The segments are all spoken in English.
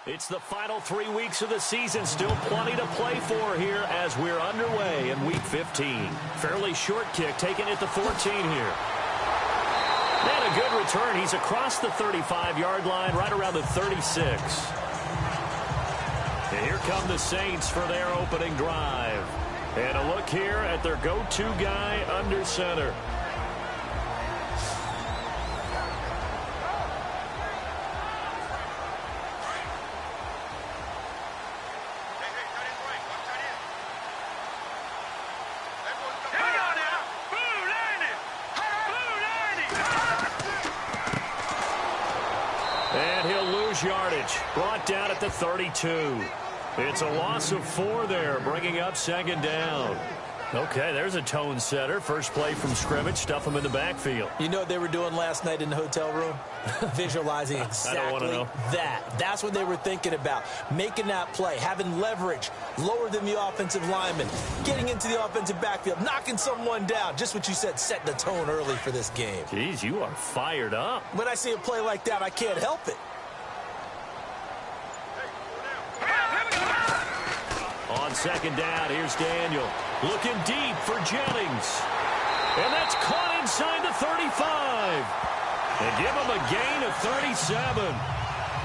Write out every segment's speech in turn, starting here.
It's the final 3 weeks of the season. Still plenty to play for here as we're underway in Week 15. Fairly short kick taken at the 14 here. And a good return. He's across the 35-yard line, right around the 36. And here come the Saints for their opening drive. And a look here at their go-to guy under center. Yardage brought down at the 32. It's a loss of 4 there, bringing up second down. Okay, there's a tone setter. First play from scrimmage, stuff them in the backfield. You know what they were doing last night in the hotel room? Visualizing exactly that. That's what they were thinking about. Making that play, having leverage, lower than the offensive lineman, getting into the offensive backfield, knocking someone down. Just what you said, setting the tone early for this game. Jeez, you are fired up. When I see a play like that, I can't help it. On second down, here's Daniel. Looking deep for Jennings. And that's caught inside the 35. And give him a gain of 37.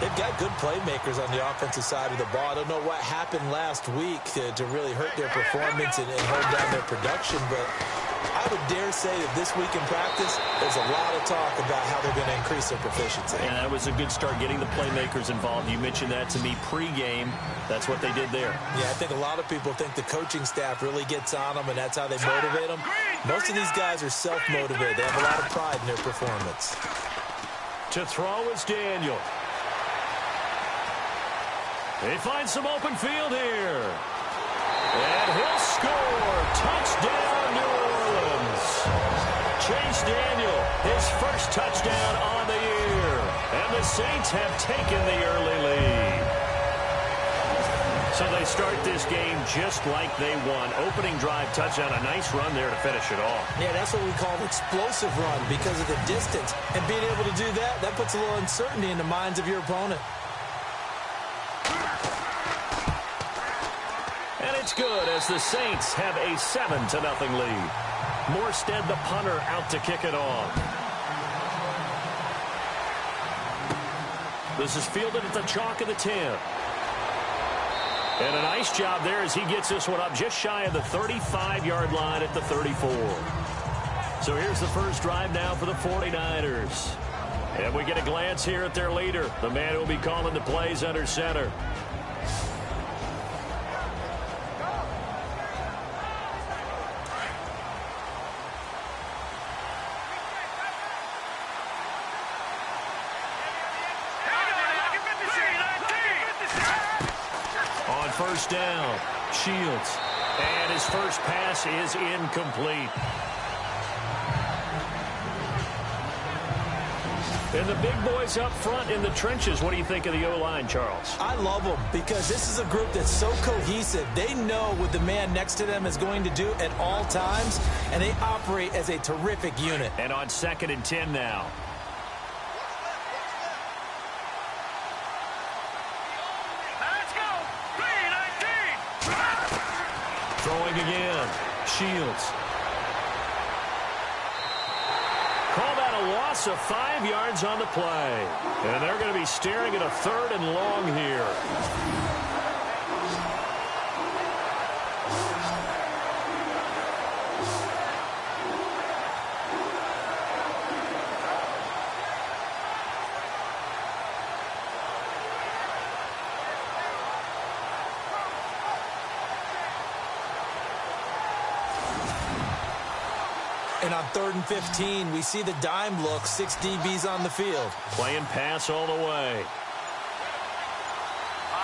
They've got good playmakers on the offensive side of the ball. I don't know what happened last week to really hurt their performance and hold down their production, but I would dare say that this week in practice, there's a lot of talk about how they're going to increase their proficiency. And that was a good start, getting the playmakers involved. You mentioned that to me pregame. That's what they did there. Yeah, I think a lot of people think the coaching staff really gets on them, and that's how they motivate them. Most of these guys are self-motivated. They have a lot of pride in their performance. To throw is Daniel. They find some open field here. And he'll score. Touchdown, New Orleans. Chase Daniel, his first touchdown on the year. And the Saints have taken the early lead. So they start this game just like they won. Opening drive touchdown, a nice run there to finish it off. Yeah, that's what we call an explosive run because of the distance. And being able to do that, that puts a little uncertainty in the minds of your opponent. And it's good as the Saints have a 7-0 lead. Morstead, the punter, out to kick it off. This is fielded at the chalk of the 10. And a nice job there as he gets this one up just shy of the 35-yard line at the 34. So here's the first drive now for the 49ers. And we get a glance here at their leader, the man who will be calling the plays under center. First down, Shields, and his first pass is incomplete. And the big boys up front in the trenches. What do you think of the O-line, Charles? I love them because this is a group that's so cohesive. They know what the man next to them is going to do at all times, and they operate as a terrific unit. And on 2nd and 10 now. Throwing again. Shields. Call that a loss of 5 yards on the play. And they're going to be staring at a 3rd and long here. And on 3rd and 15, we see the dime look, 6 DBs on the field. Playing pass all the way.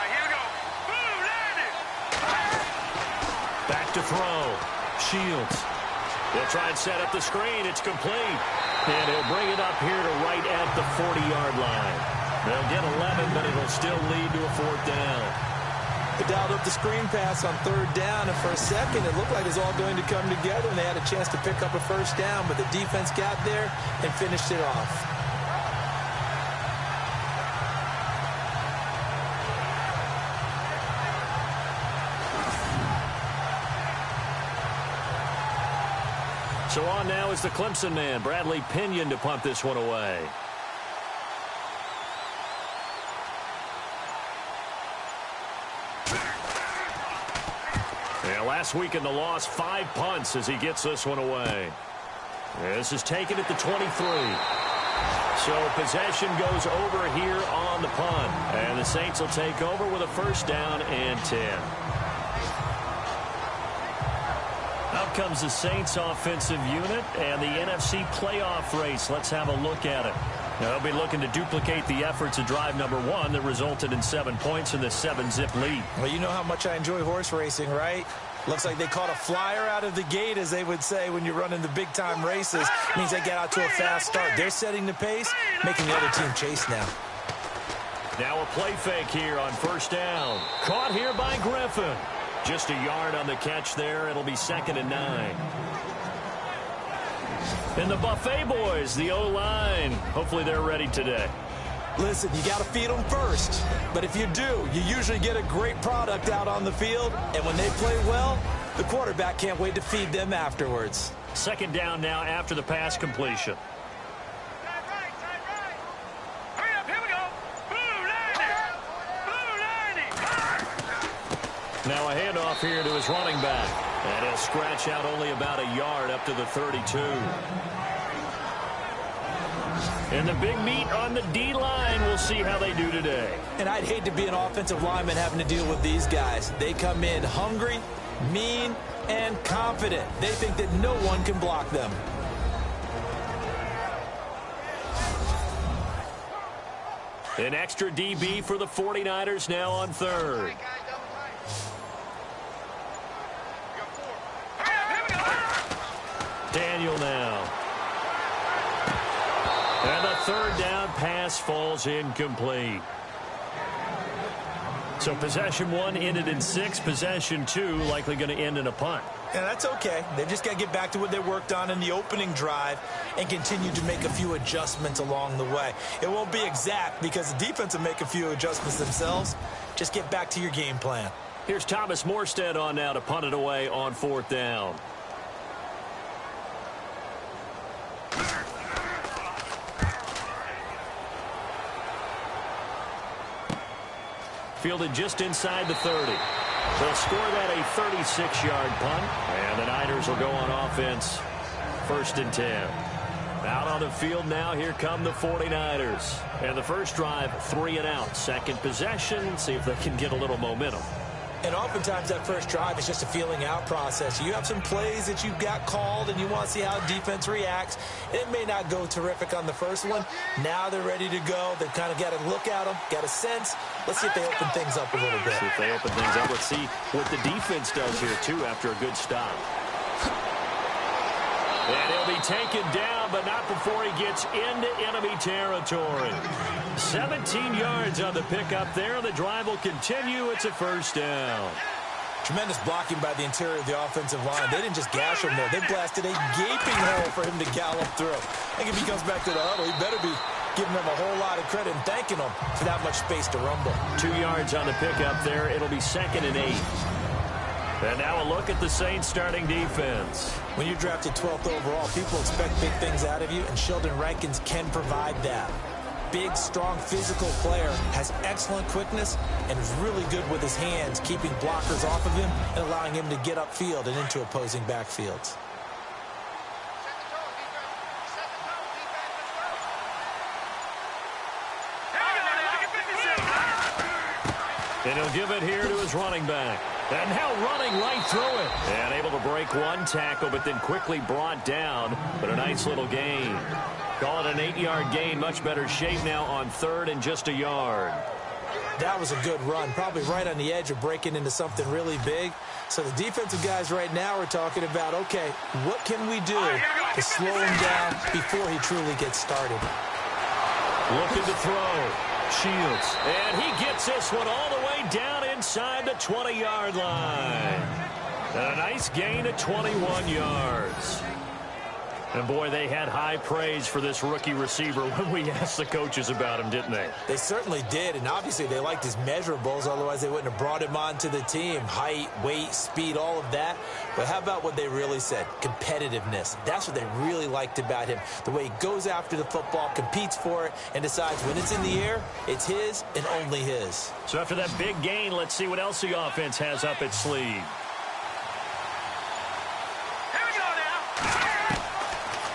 Here we go. Boom, landed. Back to throw. Shields. They'll try and set up the screen. It's complete. And he'll bring it up here to right at the 40-yard line. They'll get 11, but it'll still lead to a 4th down. They dialed up the screen pass on 3rd down, and for a second it looked like it was all going to come together, and they had a chance to pick up a 1st down, but the defense got there and finished it off. So on now is the Clemson man, Bradley Pinion, to punt this one away. Yeah, last week in the loss, 5 punts as he gets this one away. This is taken at the 23. So possession goes over here on the punt. And the Saints will take over with a first down and 10. Out comes the Saints offensive unit and the NFC playoff race. Let's have a look at it. Now, they'll be looking to duplicate the efforts of drive number 1 that resulted in 7 points in the 7-zip lead. Well, you know how much I enjoy horse racing, right? Looks like they caught a flyer out of the gate, as they would say when you're running the big-time races. It means they get out to a fast start. They're setting the pace, making the other team chase now. Now a play fake here on first down. Caught here by Griffin. Just a yard on the catch there. It'll be 2nd and 9. And the Buffet boys, the O-line. Hopefully they're ready today. Listen, you got to feed them first. But if you do, you usually get a great product out on the field. And when they play well, the quarterback can't wait to feed them afterwards. 2nd down now after the pass completion. Hurry up, here we go. Blue line. Now a handoff here to his running back. And he'll scratch out only about a yard up to the 32. And the big meat on the D-line. We'll see how they do today. And I'd hate to be an offensive lineman having to deal with these guys. They come in hungry, mean, and confident. They think that no one can block them. An extra DB for the 49ers now on 3rd. Daniel now. And the 3rd down pass falls incomplete. So possession 1 ended in 6. Possession 2 likely going to end in a punt. And that's okay. They've just got to get back to what they worked on in the opening drive and continue to make a few adjustments along the way. It won't be exact because the defense will make a few adjustments themselves. Just get back to your game plan. Here's Thomas Morstead on now to punt it away on 4th down. Fielded just inside the 30. They'll score that a 36-yard punt. And the Niners will go on offense. 1st and 10. Out on the field now, here come the 49ers. And the first drive, 3 and out. Second possession, see if they can get a little momentum. And oftentimes that first drive is just a feeling out process. You have some plays that you've got called and you want to see how defense reacts. It may not go terrific on the first one. Now they're ready to go. They've kind of got to look at them, got a sense. Let's see if they open things up a little bit. See if they open things up. Let's see what the defense does here, too, after a good stop. And he'll be taken down, but not before he gets into enemy territory. 17 yards on the pickup there. The drive will continue. It's a first down. Tremendous blocking by the interior of the offensive line. They didn't just gash him there. They blasted a gaping hole for him to gallop through. I think if he comes back to the huddle, he better be giving them a whole lot of credit and thanking them for that much space to rumble. 2 yards on the pickup there. It'll be 2nd and 8. And now a look at the Saints starting defense. When you're drafted 12th overall, people expect big things out of you, and Sheldon Rankins can provide that. Big, strong, physical player, has excellent quickness, and is really good with his hands, keeping blockers off of him and allowing him to get upfield and into opposing backfields. And he'll give it here to his running back. And now running right through it. And able to break one tackle, but then quickly brought down. But a nice little gain. Call it an 8-yard gain. Much better shape now on 3rd and just a yard. That was a good run. Probably right on the edge of breaking into something really big. So the defensive guys right now are talking about, okay, what can we do to slow him down before he truly gets started? Looking to throw. Shields. And he gets this one all the way down inside the 20-yard line. And a nice gain of 21 yards. And, boy, they had high praise for this rookie receiver when we asked the coaches about him, didn't they? They certainly did, and obviously they liked his measurables. Otherwise, they wouldn't have brought him onto the team. Height, weight, speed, all of that. But how about what they really said? Competitiveness. That's what they really liked about him. The way he goes after the football, competes for it, and decides when it's in the air, it's his and only his. So after that big gain, let's see what else the offense has up its sleeve.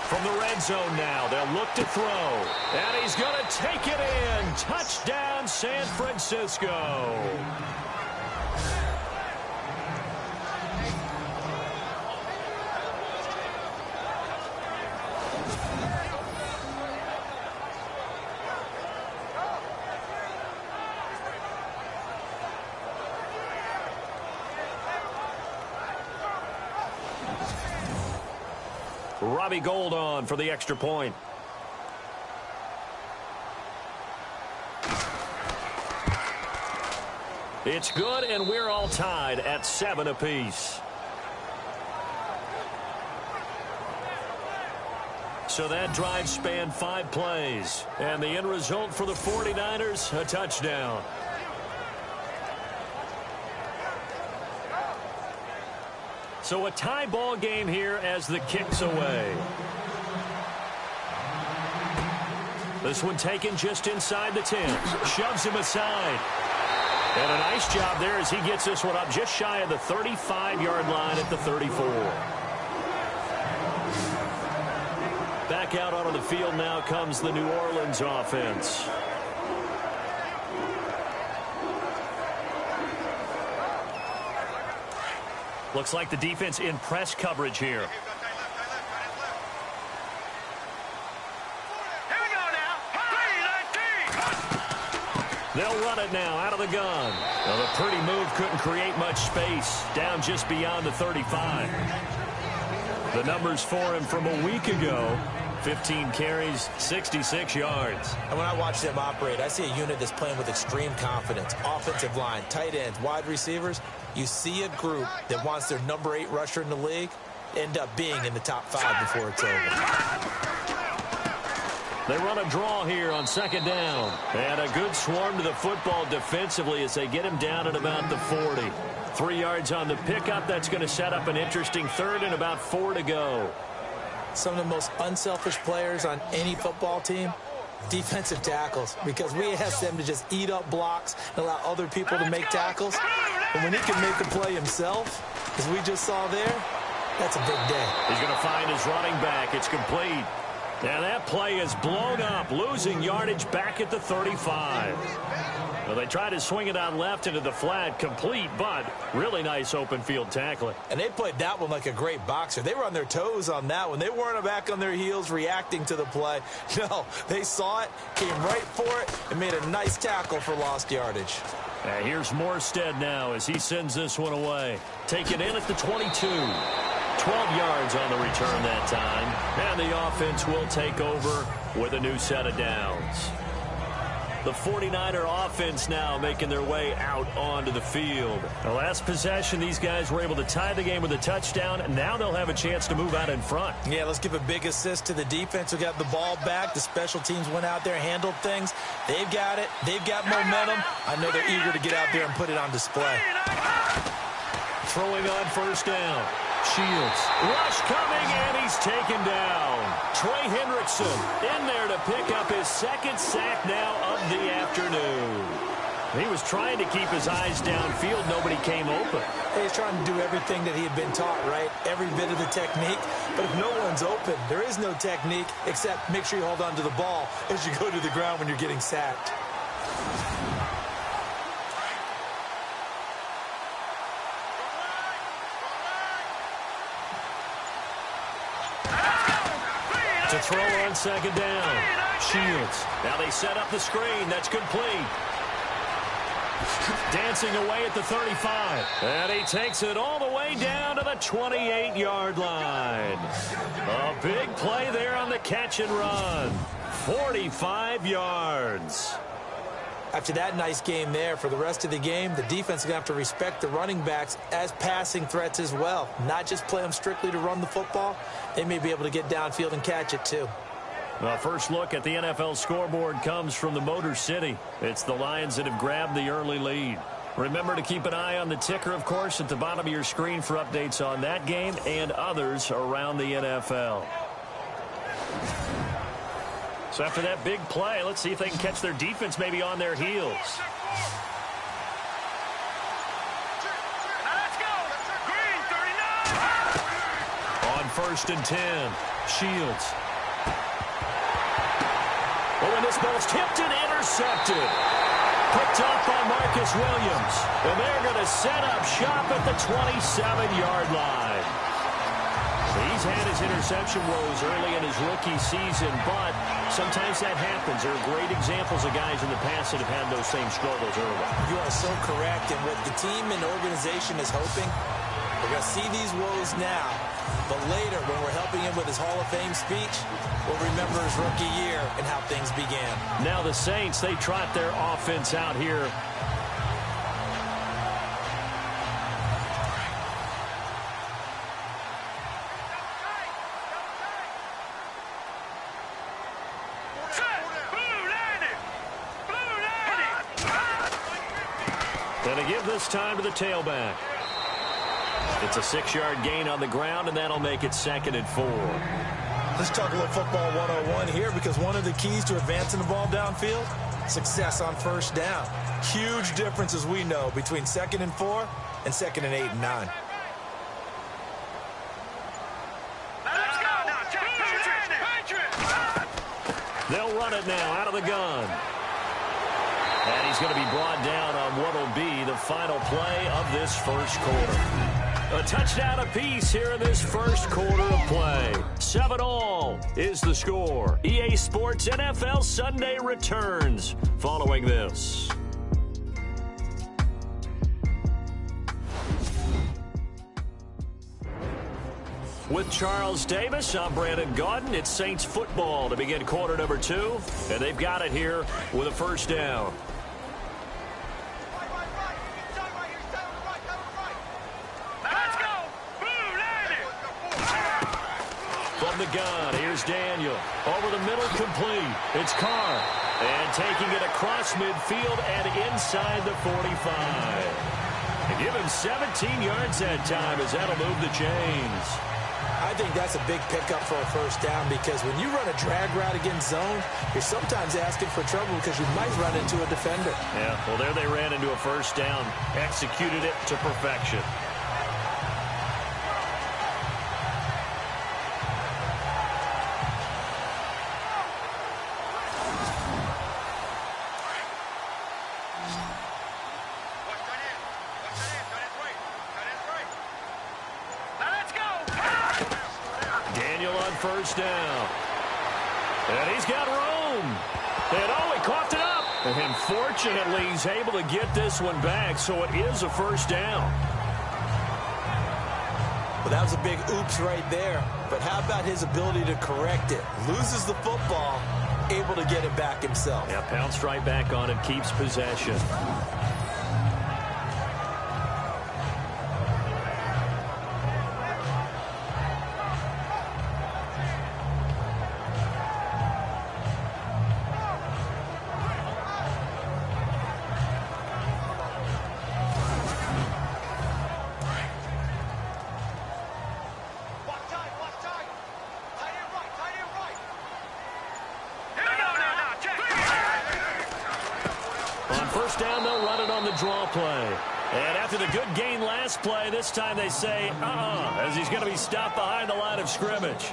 From the red zone now, they'll look to throw. And he's going to take it in. Touchdown, San Francisco. Robbie Gould on for the extra point. It's good, and we're all tied at 7 apiece. So that drive spanned 5 plays. And the end result for the 49ers, a touchdown. So a tie ball game here as the kick's away. This one taken just inside the 10. Shoves him aside. And a nice job there as he gets this one up just shy of the 35-yard line at the 34. Back out onto the field now comes the New Orleans offense. Looks like the defense in press coverage here. Here we go now. 3-19. They'll run it now out of the gun. Well, the pretty move couldn't create much space. Down just beyond the 35. The numbers for him from a week ago. 15 carries, 66 yards. And when I watch them operate, I see a unit that's playing with extreme confidence. Offensive line, tight ends, wide receivers. You see a group that wants their number 8 rusher in the league end up being in the top 5 before it's over. They run a draw here on second down. And a good swarm to the football defensively as they get him down at about the 40. 3 yards on the pickup. That's going to set up an interesting third and about 4 to go. Some of the most unselfish players on any football team, defensive tackles, because we ask them to just eat up blocks and allow other people to make tackles. And when he can make a play himself, as we just saw there, that's a big day. He's going to find his running back. It's complete. And that play is blown up, losing yardage back at the 35. Well, they tried to swing it on left into the flat, complete, but really nice open field tackling. And they played that one like a great boxer. They were on their toes on that one. They weren't back on their heels reacting to the play. No, they saw it, came right for it, and made a nice tackle for lost yardage. Here's Morstead now as he sends this one away. Taken in at the 22. 12 yards on the return that time. And the offense will take over with a new set of downs. The 49er offense now making their way out onto the field. The last possession, these guys were able to tie the game with a touchdown, and now they'll have a chance to move out in front. Yeah, let's give a big assist to the defense who got the ball back. The special teams went out there, handled things. They've got it. They've got momentum. I know they're eager to get out there and put it on display. Throwing on first down. Shields. Rush coming, and he's taken down. Trey Hendrickson in there to pick up his second sack now of the afternoon. He was trying to keep his eyes downfield. Nobody came open. He's trying to do everything that he had been taught, right? Every bit of the technique. But if no one's open, there is no technique except make sure you hold on to the ball as you go to the ground when you're getting sacked. To throw on second down. Shields. Now they set up the screen. That's complete. Dancing away at the 35. And he takes it all the way down to the 28-yard line. A big play there on the catch and run. 45 yards. After that nice game there, for the rest of the game, the defense is going to have to respect the running backs as passing threats as well. Not just play them strictly to run the football. They may be able to get downfield and catch it too. Well, first look at the NFL scoreboard comes from the Motor City. It's the Lions that have grabbed the early lead. Remember to keep an eye on the ticker, of course, at the bottom of your screen for updates on that game and others around the NFL. So after that big play, let's see if they can catch their defense maybe on their heels. Let's go. Green 39. On 1st and 10, Shields. Oh, and this ball's tipped and intercepted. Picked up by Marcus Williams. And they're going to set up shop at the 27-yard line. He's had his interception woes early in his rookie season, but sometimes that happens. There are great examples of guys in the past that have had those same struggles early. You are so correct. And what the team and organization is hoping, we're going to see these woes now, but later when we're helping him with his Hall of Fame speech, we'll remember his rookie year and how things began. Now the Saints, they trot their offense out here. And they give this time to the tailback. It's a 6-yard gain on the ground, and that'll make it 2nd and 4. Let's talk a little football 101 here, because one of the keys to advancing the ball downfield, success on first down. Huge difference, as we know, between 2nd and 4 and 2nd and 8 and 9. Let's go. They'll run it now out of the gun. And he's going to be brought down on what will be the final play of this first quarter. A touchdown apiece here in this first quarter of play. 7-all is the score. EA Sports NFL Sunday returns following this. With Charles Davis, I'm Brandon Gaudin. It's Saints football to begin quarter number 2. And they've got it here with a first down. From the gun, here's Daniel. Over the middle, complete. It's Carr. And taking it across midfield and inside the 45. And give him 17 yards that time as that'll move the chains. I think that's a big pickup for a first down, because when you run a drag route against zone, you're sometimes asking for trouble because you might run into a defender. Yeah, well, there they ran into a first down. Executed it to perfection. First down. And he's got room. And he coughed it up. And fortunately, he's able to get this one back, so it is a first down. Well, that was a big oops right there. But how about his ability to correct it? Loses the football, able to get it back himself. Yeah, pounced right back on it, keeps possession. Draw play. And after the good gain last play, this time they say, as he's going to be stopped behind the line of scrimmage.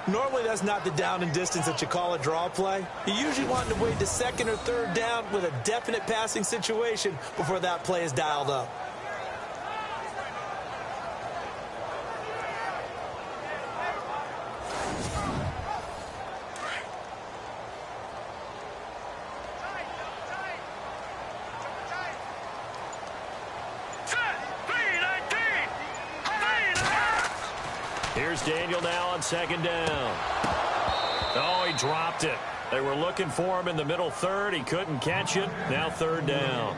Normally that's not the down and distance that you call a draw play. You usually want to wait to 2nd or 3rd down with a definite passing situation before that play is dialed up. Here's Daniel now on 2nd down. Oh, he dropped it. They were looking for him in the middle third. He couldn't catch it. Now third down.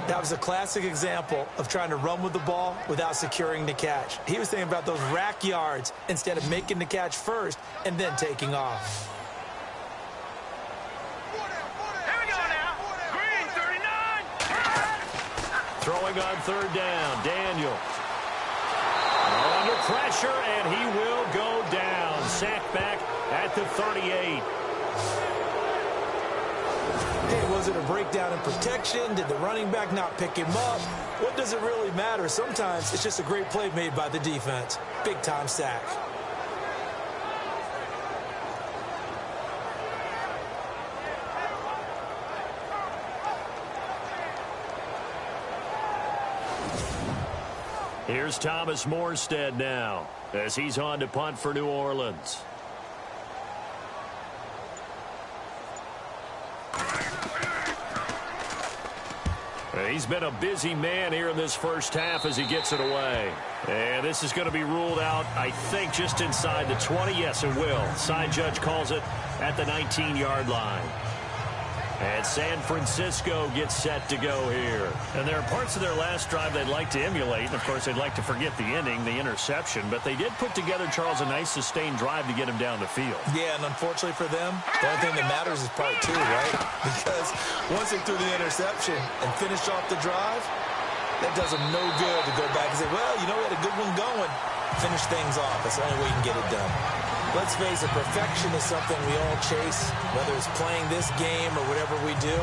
That was a classic example of trying to run with the ball without securing the catch. He was thinking about those rack yards instead of making the catch first and then taking off. Here we go now. Green 39. Throwing on third down, Daniel. Under pressure, and he will go down. Sacked back at the 38. Hey, was it a breakdown in protection? Did the running back not pick him up? What does it really matter? Sometimes it's just a great play made by the defense. Big-time sack. Here's Thomas Morstead now as he's on to punt for New Orleans. He's been a busy man here in this first half as he gets it away. And this is going to be ruled out, I think, just inside the 20. Yes, it will. Side judge calls it at the 19-yard line. And San Francisco gets set to go here. And there are parts of their last drive they'd like to emulate. Of course, they'd like to forget the ending, the interception. But they did put together, Charles, a nice sustained drive to get him down the field. Yeah, and unfortunately for them, the only thing that matters is part two, right? Because once they threw the interception and finished off the drive, that does them no good to go back and say, well, you know, we had a good one going. Finish things off. That's the only way you can get it done. Let's face it, perfection is something we all chase, whether it's playing this game or whatever we do.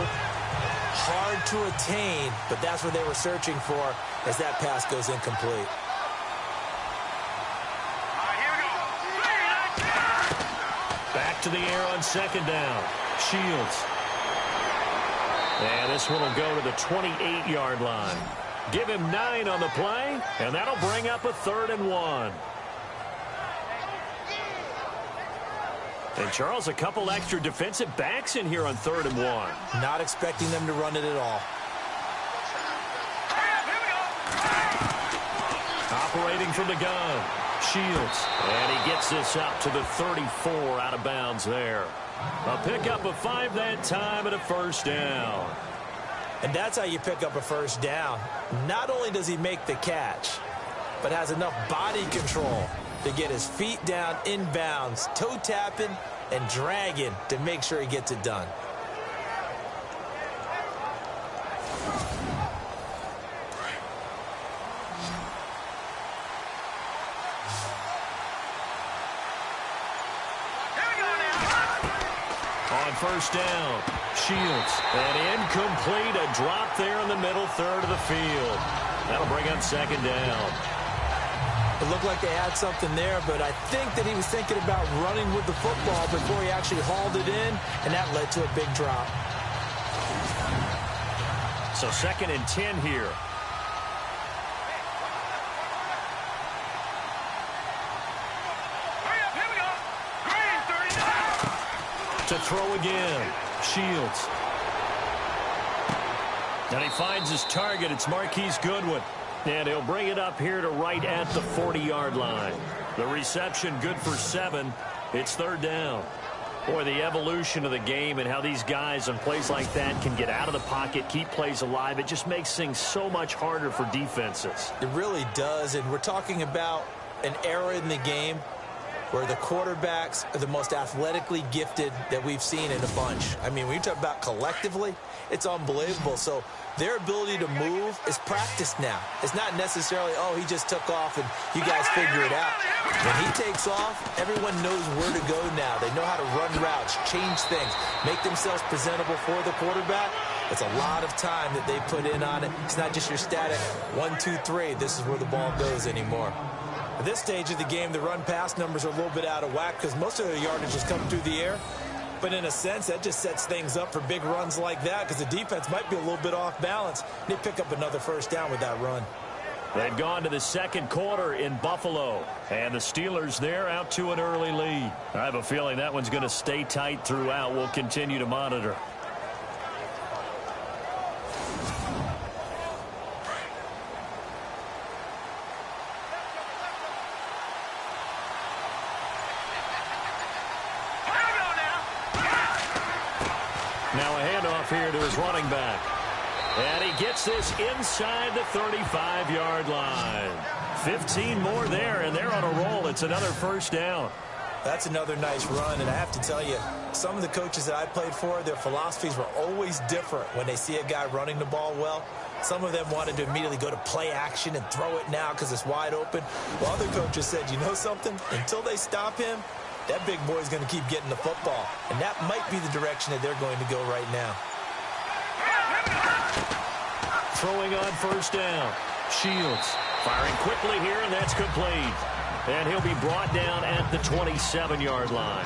Hard to attain, but that's what they were searching for as that pass goes incomplete. Back to the air on second down. Shields. And this one will go to the 28-yard line. Give him 9 on the play, and that'll bring up a 3rd and 1. And, Charles, a couple extra defensive backs in here on 3rd and 1. Not expecting them to run it at all. Operating from the gun. Shields. And he gets this up to the 34 out of bounds there. A pickup of 5 that time and a first down. And that's how you pick up a first down. Not only does he make the catch, but has enough body control to get his feet down inbounds, toe tapping and dragging to make sure he gets it done. On first down, Shields. And incomplete, a drop there in the middle third of the field. That'll bring up second down. It looked like they had something there, but I think that he was thinking about running with the football before he actually hauled it in, and that led to a big drop. So 2nd and 10 here. Here we go. Green 39. To throw again, Shields. And he finds his target. It's Marquise Goodwin. And he'll bring it up here to right at the 40-yard line. The reception good for 7. It's 3rd down. Boy, the evolution of the game and how these guys on plays like that can get out of the pocket, keep plays alive, it just makes things so much harder for defenses. It really does, and we're talking about an era in the game where the quarterbacks are the most athletically gifted that we've seen in a bunch. I mean, when you talk about collectively, it's unbelievable. So their ability to move is practiced now. It's not necessarily, oh, he just took off and you guys figure it out. When he takes off, everyone knows where to go now. They know how to run routes, change things, make themselves presentable for the quarterback. It's a lot of time that they put in on it. It's not just your static 1, 2, 3. This is where the ball goes anymore. At this stage of the game, the run-pass numbers are a little bit out of whack because most of their yardage is coming through the air. But in a sense, that just sets things up for big runs like that because the defense might be a little bit off balance. They pick up another first down with that run. They've gone to the 2nd quarter in Buffalo. And the Steelers there out to an early lead. I have a feeling that one's going to stay tight throughout. We'll continue to monitor. handoff here to his running back. And he gets this inside the 35-yard line. 15 more there, and they're on a roll. It's another first down. That's another nice run, and I have to tell you, some of the coaches that I played for, their philosophies were always different when they see a guy running the ball well. Some of them wanted to immediately go to play action and throw it now because it's wide open. While other coaches said, you know something? Until they stop him, that big boy's going to keep getting the football. And that might be the direction that they're going to go right now. Throwing on first down. Shields firing quickly here, and that's complete. And he'll be brought down at the 27-yard line.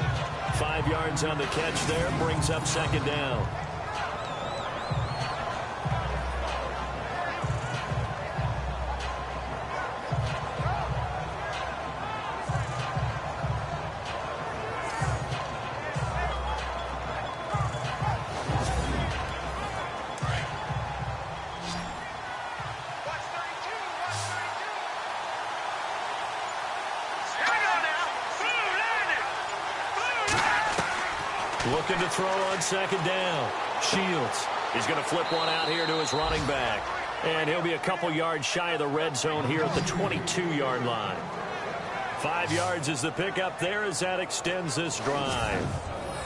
5 yards on the catch there, brings up second down. Looking to throw on second down. Shields. He's going to flip one out here to his running back. And he'll be a couple yards shy of the red zone here at the 22-yard line. 5 yards is the pickup there as that extends this drive.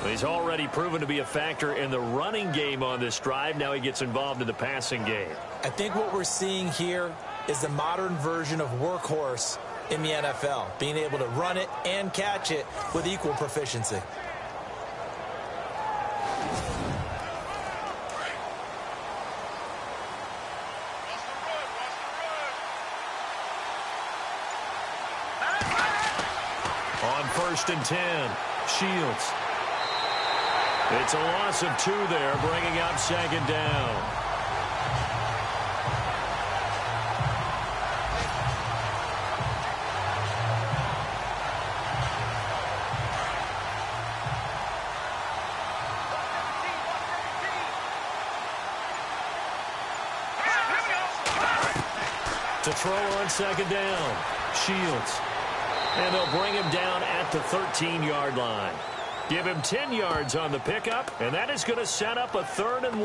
He's already proven to be a factor in the running game on this drive. Now he gets involved in the passing game. I think what we're seeing here is the modern version of workhorse in the NFL, being able to run it and catch it with equal proficiency. On 1st and 10, Shields. It's a loss of 2 there, bringing up second down. To throw on second down, Shields. And they'll bring him down at the 13-yard line. Give him 10 yards on the pickup, and that is going to set up a 3rd and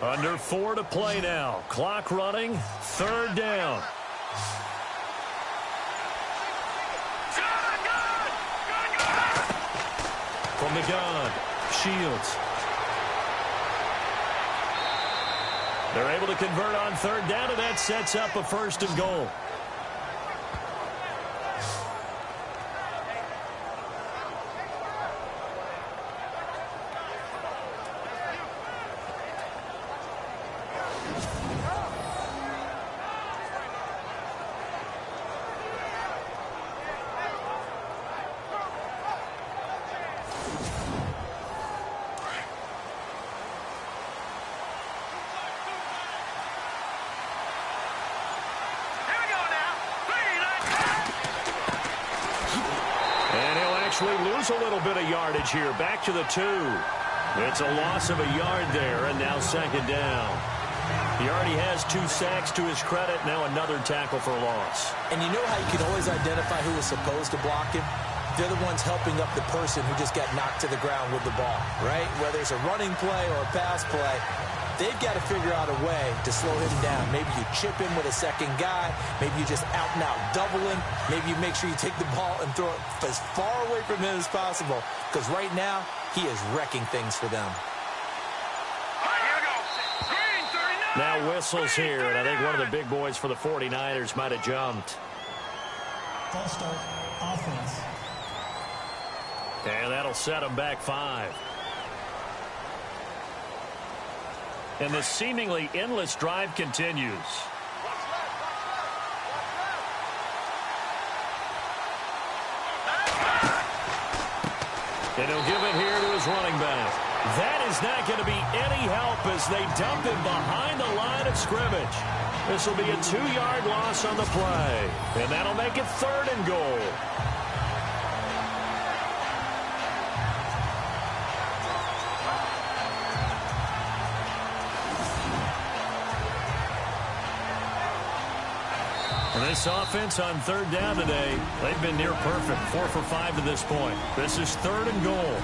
1. Under 4 to play now. Clock running, 3rd down. From the gun, Shields. They're able to convert on 3rd down, and that sets up a 1st and goal. Lose a little bit of yardage here. Back to the 2. It's a loss of a yard there, and now second down. He already has 2 sacks to his credit. Now another tackle for loss. And you know how you can always identify who is supposed to block him? They're the ones helping up the person who just got knocked to the ground with the ball, right? Whether it's a running play or a pass play, they've got to figure out a way to slow him down. Maybe you chip him with a second guy. Maybe you just out-and-out double him. Maybe you make sure you take the ball and throw it as far away from him as possible. Because right now, he is wrecking things for them. Now whistles here, and I think one of the big boys for the 49ers might have jumped. False start, offense. And that'll set him back 5. And the seemingly endless drive continues. And he'll give it here to his running back. That is not going to be any help as they dump him behind the line of scrimmage. This will be a 2-yard loss on the play. And that'll make it 3rd and goal. This offense on third down today, they've been near perfect, 4 for 5 to this point. This is 3rd and goal.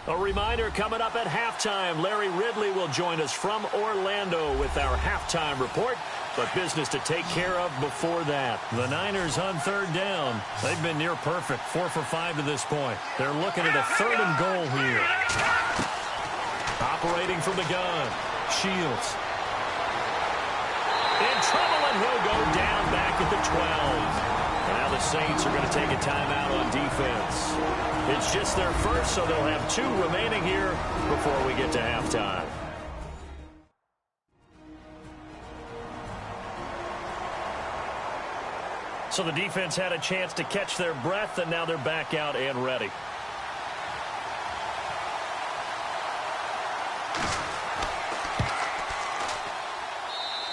A reminder coming up at halftime, Larry Ridley will join us from Orlando with our halftime report. But business to take care of before that. The Niners on third down. They've been near perfect, 4 for 5 to this point. They're looking at a 3rd and goal here. Operating from the gun. Shields. In trouble, and he'll go down back at the 12. Now the Saints are going to take a timeout on defense. It's just their first, so they'll have 2 remaining here before we get to halftime. So the defense had a chance to catch their breath, and now they're back out and ready.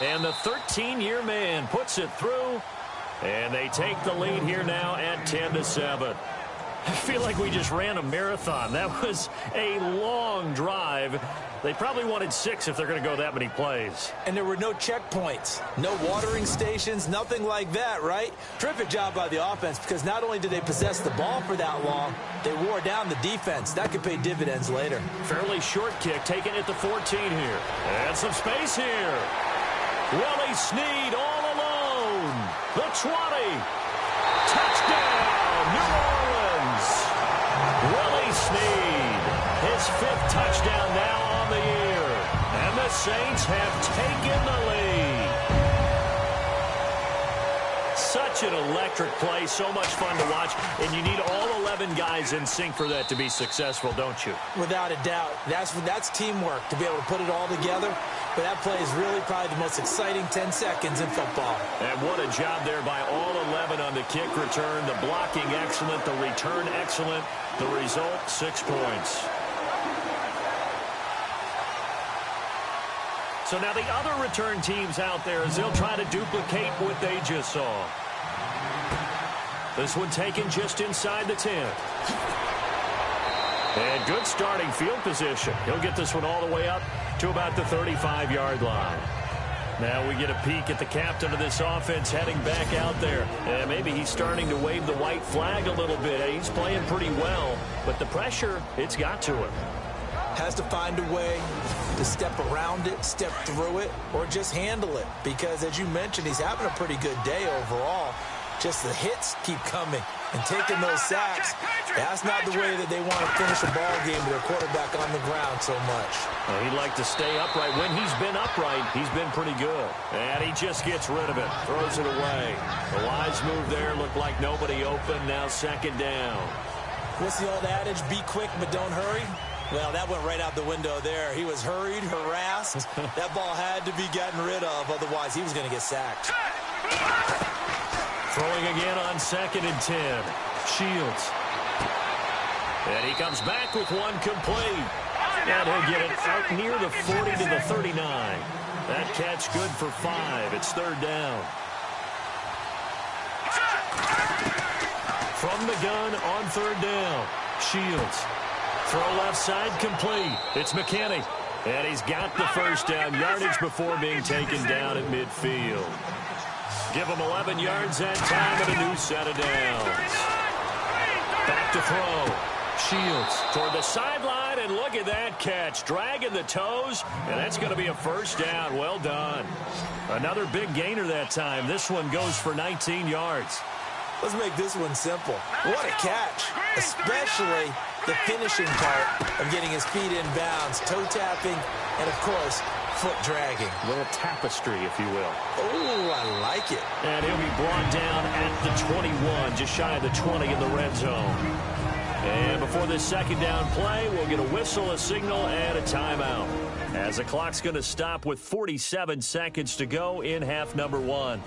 And the 13-year man puts it through, and they take the lead here now at 10-7. I feel like we just ran a marathon. That was a long drive. They probably wanted 6 if they're going to go that many plays. And there were no checkpoints, no watering stations, nothing like that, right? Terrific job by the offense, because not only did they possess the ball for that long, they wore down the defense. That could pay dividends later. Fairly short kick, taken at the 14 here. And some space here. Willie Snead all alone. The 20. Touchdown, New Orleans. Willie Snead, his 5th touchdown now on the year. And the Saints have taken the lead. Such an electric play, so much fun to watch, and you need all 11 guys in sync for that to be successful, don't you? Without a doubt. That's teamwork, to be able to put it all together. But that play is really probably the most exciting 10 seconds in football. And what a job there by all 11 on the kick return. The blocking excellent, the return excellent. The result, 6 points. So now the other return teams out there as they'll try to duplicate what they just saw. This one taken just inside the 10. And good starting field position. He'll get this one all the way up to about the 35-yard line. Now we get a peek at the captain of this offense heading back out there. And maybe he's starting to wave the white flag a little bit. He's playing pretty well, but the pressure, it's got to him. Has to find a way to step around it, step through it, or just handle it. Because, as you mentioned, he's having a pretty good day overall. Just the hits keep coming and taking those sacks. That's not the way that they want to finish a ball game with their quarterback on the ground so much. Well, he'd like to stay upright. When he's been upright, he's been pretty good. And he just gets rid of it, throws it away. The wise move there looked like nobody open. Now 2nd down. What's the old adage? Be quick, but don't hurry. Well, that went right out the window there. He was hurried, harassed. That ball had to be gotten rid of, otherwise he was going to get sacked. Throwing again on 2nd and 10. Shields. And he comes back with one complete. And he'll get it out near the 40 to the 39. That catch good for 5. It's 3rd down. From the gun on 3rd down. Shields. Throw left side complete. It's McKinney. And he's got the 1st down yardage before being taken down at midfield. Give him 11 yards that time and a new set of downs. Back to throw. Shields toward the sideline, and look at that catch. Dragging the toes, and that's going to be a 1st down. Well done. Another big gainer that time. This one goes for 19 yards. Let's make this one simple. What a catch, especially the finishing part of getting his feet in bounds, toe tapping, and, of course, foot dragging. A little tapestry, if you will. Oh, I like it. And he'll be brought down at the 21, just shy of the 20 in the red zone. And before this 2nd down play, we'll get a whistle, a signal, and a timeout. As the clock's going to stop with 47 seconds to go in half number 1.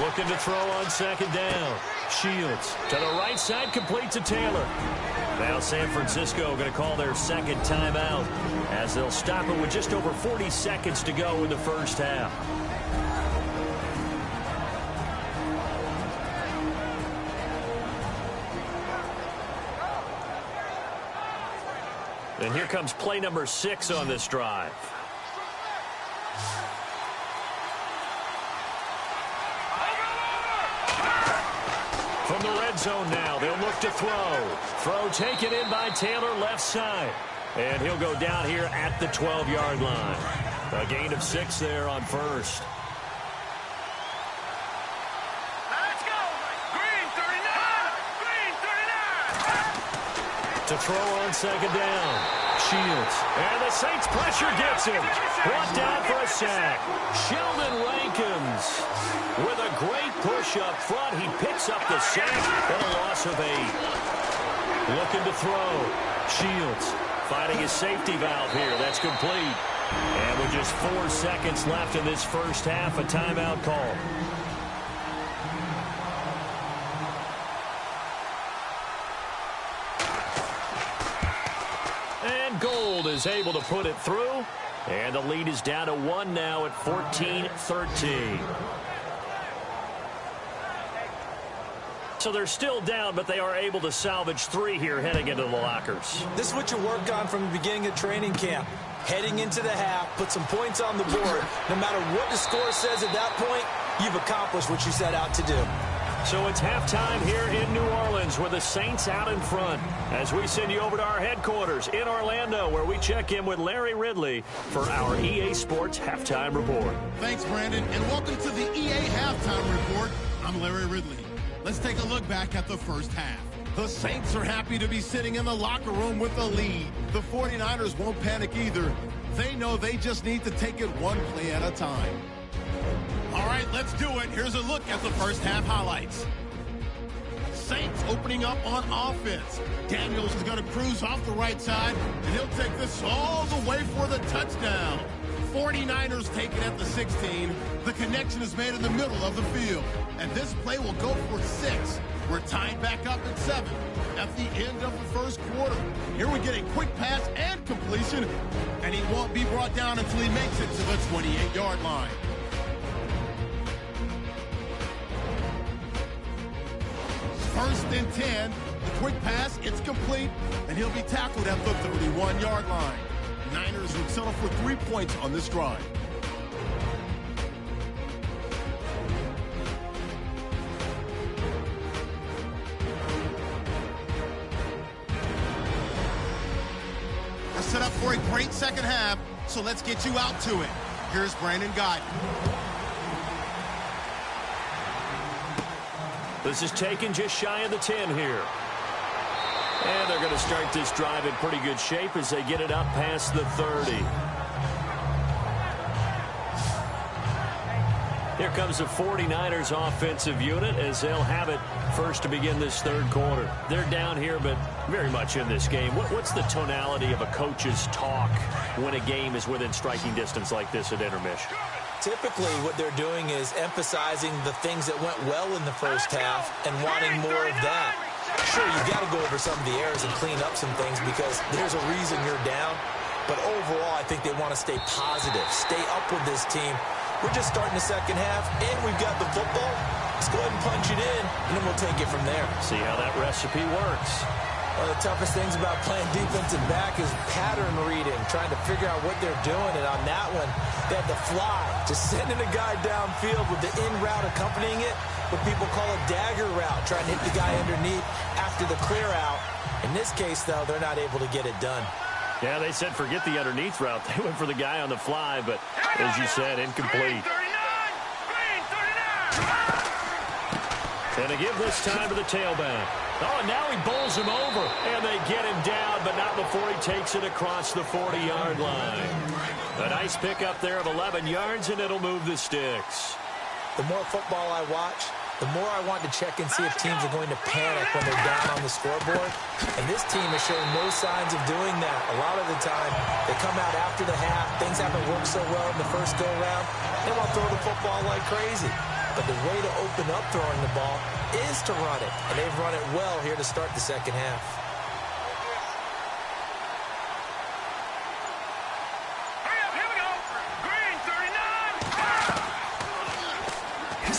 Looking to throw on 2nd down. Shields to the right side, complete to Taylor. Now San Francisco going to call their second timeout as they'll stop it with just over 40 seconds to go in the first half. And here comes play number 6 on this drive. From the red zone now, they'll look to throw. Throw taken in by Taylor left side. And he'll go down here at the 12-yard line. A gain of 6 there on first. Let's go! Green 39! Green 39! To throw on second down. Shields. And the Saints pressure gets him. Brought down for a sack. Sheldon Rankins with a great push up front. He picks up the sack and a loss of 8. Looking to throw. Shields finding his safety valve here. That's complete. And with just 4 seconds left in this first half, a timeout call. And Gold is able to put it through. And the lead is down to 1 now at 14-13. So they're still down, but they are able to salvage 3 here heading into the lockers. This is what you work on from the beginning of training camp. Heading into the half, put some points on the board. No matter what the score says at that point, you've accomplished what you set out to do. So it's halftime here in New Orleans with the Saints out in front as we send you over to our headquarters in Orlando where we check in with Larry Ridley for our EA Sports Halftime Report. Thanks, Brandon, and welcome to the EA Halftime Report. I'm Larry Ridley. Let's take a look back at the first half. The Saints are happy to be sitting in the locker room with a lead. The 49ers won't panic either. They know they just need to take it one play at a time. All right, let's do it. Here's a look at the first half highlights. Saints opening up on offense. Daniels is going to cruise off the right side, and he'll take this all the way for the touchdown. 49ers take it at the 16. The connection is made in the middle of the field, and this play will go for 6. We're tied back up at 7 at the end of the first quarter. Here we get a quick pass and completion, and he won't be brought down until he makes it to the 28-yard line. First and 10, the quick pass, it's complete, and he'll be tackled at the 31-yard line. Niners would settle for 3 points on this drive. We're set up for a great second half, so let's get you out to it. Here's Brandon Guyton. This is taken just shy of the 10 here. And they're going to start this drive in pretty good shape as they get it up past the 30. Here comes the 49ers offensive unit as they'll have it first to begin this third quarter. They're down here, but very much in this game. What's the tonality of a coach's talk when a game is within striking distance like this at intermission? Typically, what they're doing is emphasizing the things that went well in the first half and wanting more of that. Sure, you've got to go over some of the errors and clean up some things because there's a reason you're down. But overall, I think they want to stay positive, stay up with this team. We're just starting the second half, and we've got the football. Let's go ahead and punch it in, and then we'll take it from there. See how that recipe works. One of the toughest things about playing defensive back is pattern reading, trying to figure out what they're doing. And on that one, they had the fly, just sending a guy downfield with the in route accompanying it, what people call a dagger route, trying to hit the guy underneath after the clear out. In this case, though, they're not able to get it done. Yeah, they said forget the underneath route. They went for the guy on the fly, but as you said, incomplete. And to give this time to the tailback. Oh, now he bowls him over, and they get him down, but not before he takes it across the 40-yard line. A nice pickup there of 11 yards, and it'll move the sticks. The more football I watch, the more I want to check and see if teams are going to panic when they're down on the scoreboard. And this team has shown no signs of doing that. A lot of the time, they come out after the half. Things haven't worked so well in the first go-around. They want to throw the football like crazy. But the way to open up throwing the ball is to run it. And they've run it well here to start the second half.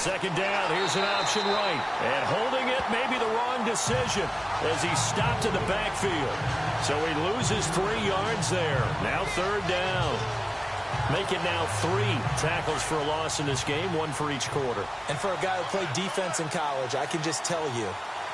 second down, here's an option right. And holding it, maybe the wrong decision as he stopped in the backfield. So he loses 3 yards there. Now third down. Make it now 3 tackles for a loss in this game, 1 for each quarter. And for a guy who played defense in college, I can just tell you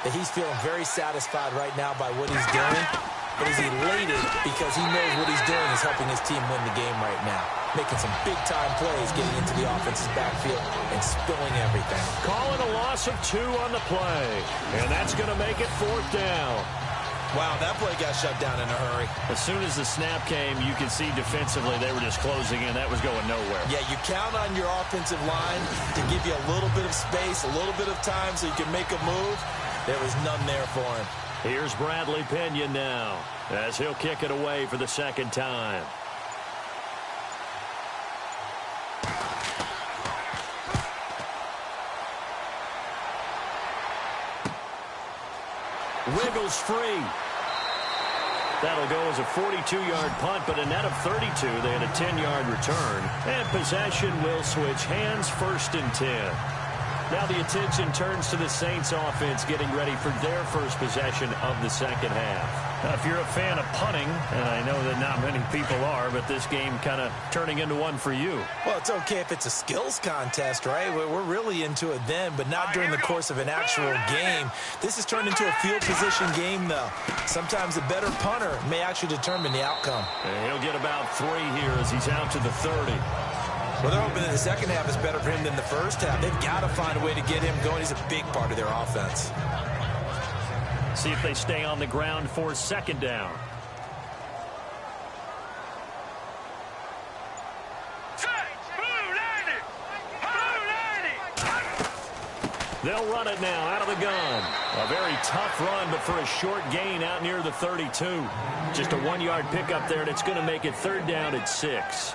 that he's feeling very satisfied right now by what he's doing. But he's elated because he knows what he's doing is helping his team win the game right now. Making some big-time plays, getting into the offense's backfield and spilling everything. Calling a loss of 2 on the play. And that's going to make it 4th down. Wow, that play got shut down in a hurry. As soon as the snap came, you could see defensively they were just closing in. That was going nowhere. Yeah, you count on your offensive line to give you a little bit of space, a little bit of time so you can make a move. There was none there for him. Here's Bradley Pinion now as he'll kick it away for the second time. Wiggles free. That'll go as a 42-yard punt, but a net of 32. They had a 10-yard return. And possession will switch hands, 1st and 10. Now the attention turns to the Saints offense getting ready for their first possession of the second half. Now, if you're a fan of punting, and I know that not many people are, but this game kind of turning into one for you. Well, it's okay if it's a skills contest, right? We're really into it then, but not during the course of an actual game. This has turned into a field position game, though. Sometimes the better punter may actually determine the outcome. And he'll get about 3 here as he's out to the 30. Well, they're hoping that the second half is better for him than the first half. They've got to find a way to get him going. He's a big part of their offense. See if they stay on the ground for second down. They'll run it now out of the gun. A very tough run, but for a short gain out near the 32. Just a 1-yard pickup there, and it's going to make it 3rd down at 6.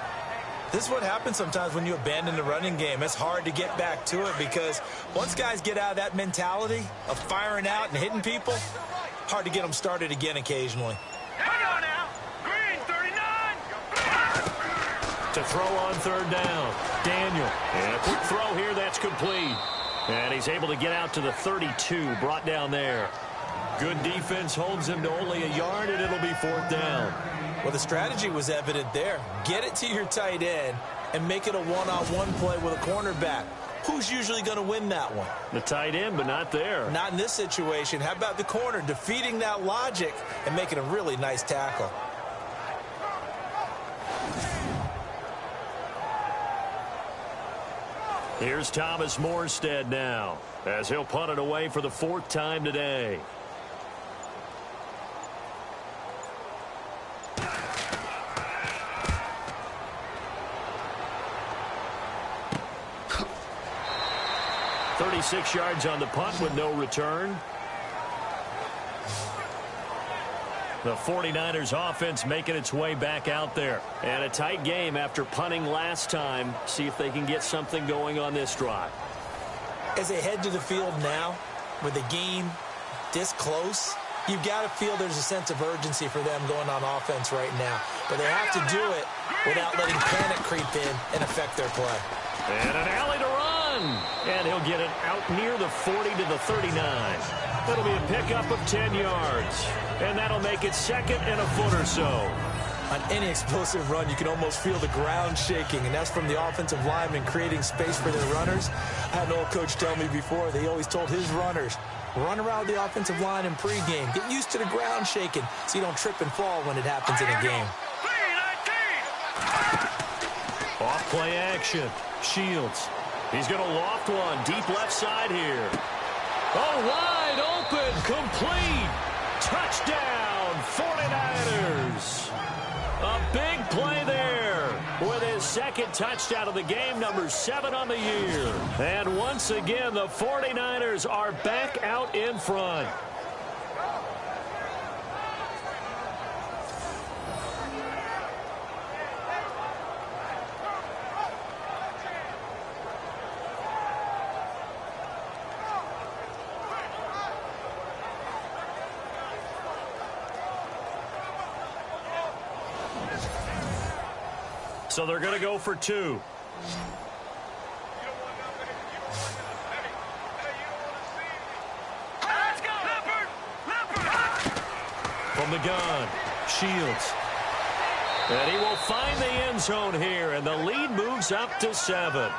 This is what happens sometimes when you abandon the running game. It's hard to get back to it because once guys get out of that mentality of firing out and hitting people, hard to get them started again occasionally. Hang on now. Green 39. To throw on 3rd down. Daniel. And a quick throw here. That's complete. And he's able to get out to the 32. Brought down there. Good defense holds him to only a yard, and it'll be 4th down. Well, the strategy was evident there. Get it to your tight end and make it a one-on-one play with a cornerback. Who's usually going to win that one? The tight end, but not there. Not in this situation. How about the corner defeating that logic and making a really nice tackle? Here's Thomas Morstead now as he'll punt it away for the 4th time today. .36 yards on the punt with no return. The 49ers offense making its way back out there. And a tight game after punting last time. See if they can get something going on this drive. As they head to the field now, with the game this close, you've got to feel there's a sense of urgency for them going on offense right now. But they have to do it without letting panic creep in and affect their play. And an alley to run. And he'll get it out near the 40 to the 39. That'll be a pickup of 10 yards. And that'll make it 2nd and a foot or so. On any explosive run, you can almost feel the ground shaking, and that's from the offensive linemen creating space for their runners. I had an old coach tell me before, they always told his runners, run around the offensive line in pregame. Get used to the ground shaking so you don't trip and fall when it happens in a game. Off play action. Shields. He's going to loft one. Deep left side here. Oh, wide open. Complete. Touchdown, 49ers. A big play there with his 2nd touchdown of the game, number 7 on the year. And once again, the 49ers are back out in front. So they're going to go for 2. from the gun. Shields. And he will find the end zone here, and the lead moves up to 7.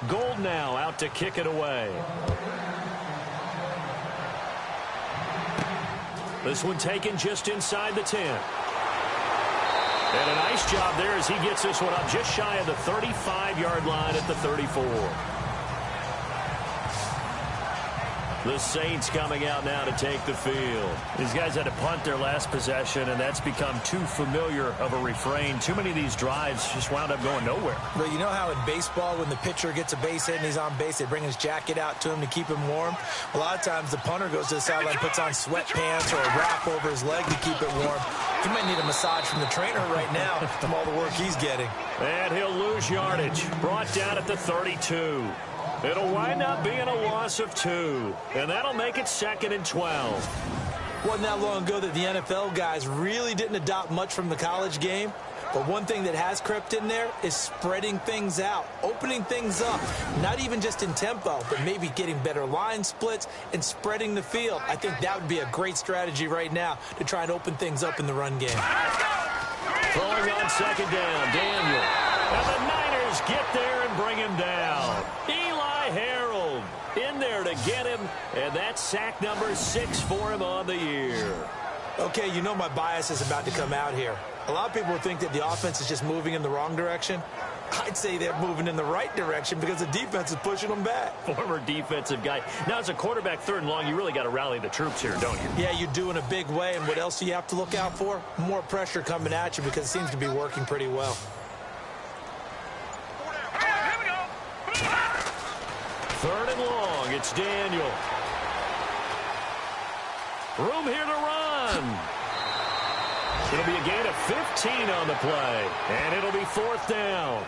Gold now out to kick it away. This one taken just inside the 10. And a nice job there as he gets this one up just shy of the 35-yard line at the 34. The Saints coming out now to take the field. These guys had to punt their last possession, and that's become too familiar of a refrain. Too many of these drives just wound up going nowhere. Well, you know how in baseball, when the pitcher gets a base hit and he's on base, they bring his jacket out to him to keep him warm? A lot of times the punter goes to the sideline, puts on sweatpants or a wrap over his leg to keep it warm. He might need a massage from the trainer right now from all the work he's getting. And he'll lose yardage. Brought down at the 32. It'll wind up being a loss of 2. And that'll make it 2nd and 12. Wasn't that long ago that the NFL guys really didn't adopt much from the college game. But one thing that has crept in there is spreading things out, opening things up, not even just in tempo, but maybe getting better line splits and spreading the field. I think that would be a great strategy right now to try and open things up in the run game. Throwing on 2nd down, Daniel. And the Niners get there and bring him down. Eli Harold in there to get him, and that's sack number 6 for him on the year. Okay, you know my bias is about to come out here. A lot of people think that the offense is just moving in the wrong direction. I'd say they're moving in the right direction because the defense is pushing them back. Former defensive guy. Now, as a quarterback 3rd and long, you really got to rally the troops here, don't you? Yeah, you do in a big way. And what else do you have to look out for? More pressure coming at you because it seems to be working pretty well. Here we go. 3rd and long. It's Daniel. Room here to run. It'll be a gain of 15 on the play, and it'll be 4th down.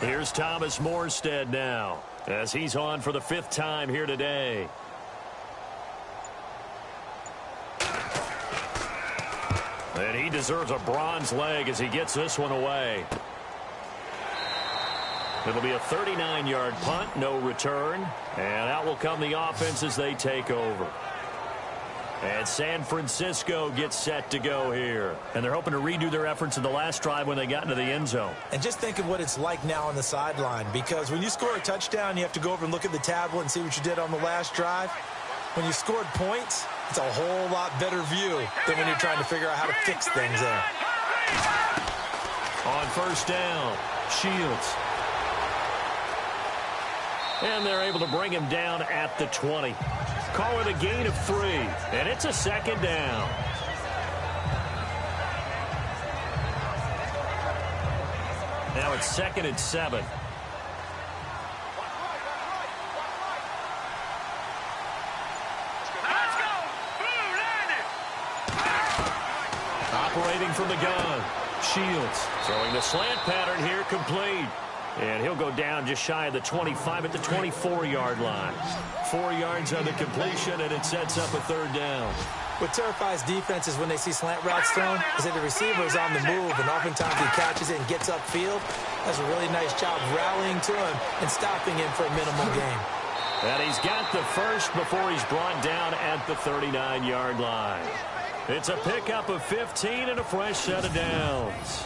Here's Thomas Morstead now, as he's on for the 5th time here today. And he deserves a bronze leg as he gets this one away. It'll be a 39-yard punt, no return. And out will come the offense as they take over. And San Francisco gets set to go here. And they're hoping to redo their efforts in the last drive when they got into the end zone. And just think of what it's like now on the sideline. Because when you score a touchdown, you have to go over and look at the tablet and see what you did on the last drive. When you scored points, it's a whole lot better view than when you're trying to figure out how to fix things there. On 1st down, Shields. And they're able to bring him down at the 20. Call it a gain of 3, and it's a 2nd down. Now it's 2nd and 7. Operating from the gun, Shields throwing the slant pattern here, complete. And he'll go down just shy of the 25 at the 24-yard line. 4 yards on the completion, and it sets up a 3rd down. What terrifies defenses when they see slant routes thrown is that the receiver is on the move, and oftentimes he catches it and gets upfield. Does a really nice job rallying to him and stopping him for a minimal gain. And he's got the first before he's brought down at the 39-yard line. It's a pickup of 15 and a fresh set of downs.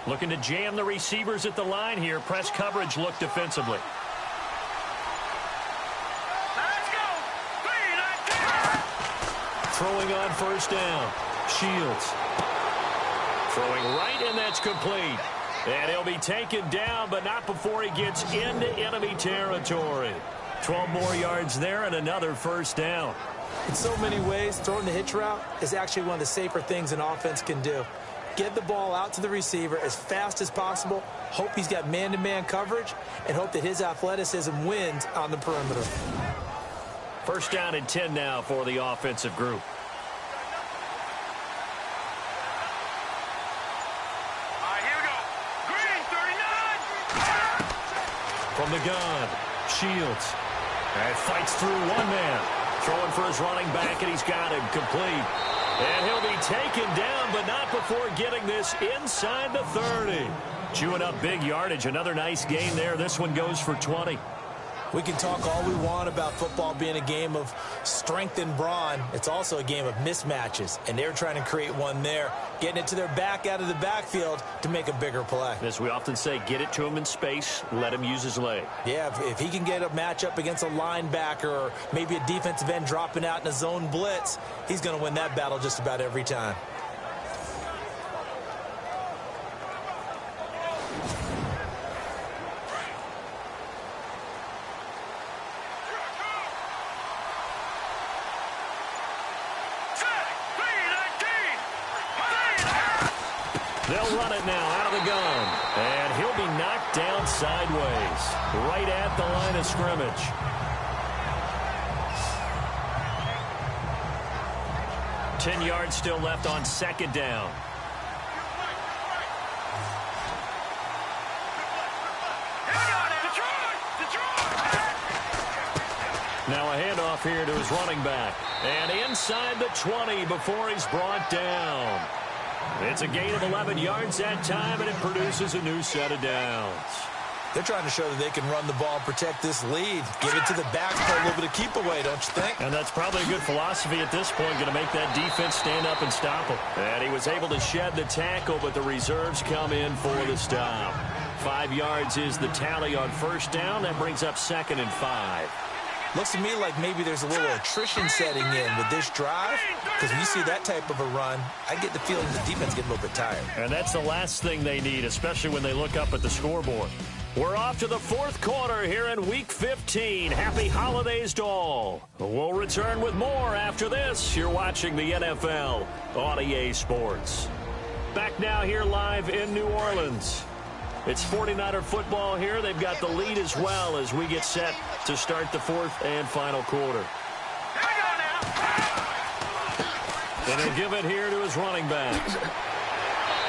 Looking to jam the receivers at the line here. Press coverage look defensively. Let's go. Throwing on 1st down. Shields. Throwing right, and that's complete. And he'll be taken down, but not before he gets into enemy territory. 12 more yards there and another first down. In so many ways, throwing the hitch route is actually one of the safer things an offense can do. Get the ball out to the receiver as fast as possible, hope he's got man-to-man coverage, and hope that his athleticism wins on the perimeter. First down and 10 now for the offensive group. Here we go. Green, 39. From the gun, Shields. And fights through one man. Throwing for his running back, and he's got him complete. And he'll be taken down, but not before getting this inside the 30. Chewing up big yardage. Another nice gain there. This one goes for 20. We can talk all we want about football being a game of strength and brawn. It's also a game of mismatches, and they're trying to create one there, getting it to their back out of the backfield to make a bigger play. As we often say, get it to him in space, let him use his leg. Yeah, if he can get a matchup against a linebacker or maybe a defensive end dropping out in a zone blitz, he's going to win that battle just about every time. They'll run it now out of the gun. And he'll be knocked down sideways, right at the line of scrimmage. Ten yards still left on second down. Now a handoff here to his running back. And inside the 20 before he's brought down. It's a gain of 11 yards that time, and it produces a new set of downs. They're trying to show that they can run the ball, protect this lead, give it to the back for a little bit of keep away, don't you think? And that's probably a good philosophy at this point, going to make that defense stand up and stop him. And he was able to shed the tackle, but the reserves come in for the stop. 5 yards is the tally on first down. That brings up 2nd and 5. Looks to me like maybe there's a little attrition setting in with this drive, because when you see that type of a run, I get the feeling the defense get a little bit tired. And that's the last thing they need, especially when they look up at the scoreboard. We're off to the fourth quarter here in Week 15. Happy holidays to all. We'll return with more after this. You're watching the NFL on EA Sports. Back now here live in New Orleans. It's 49er football here. They've got the lead as well as we get set to start the fourth and final quarter. And he'll give it here to his running back.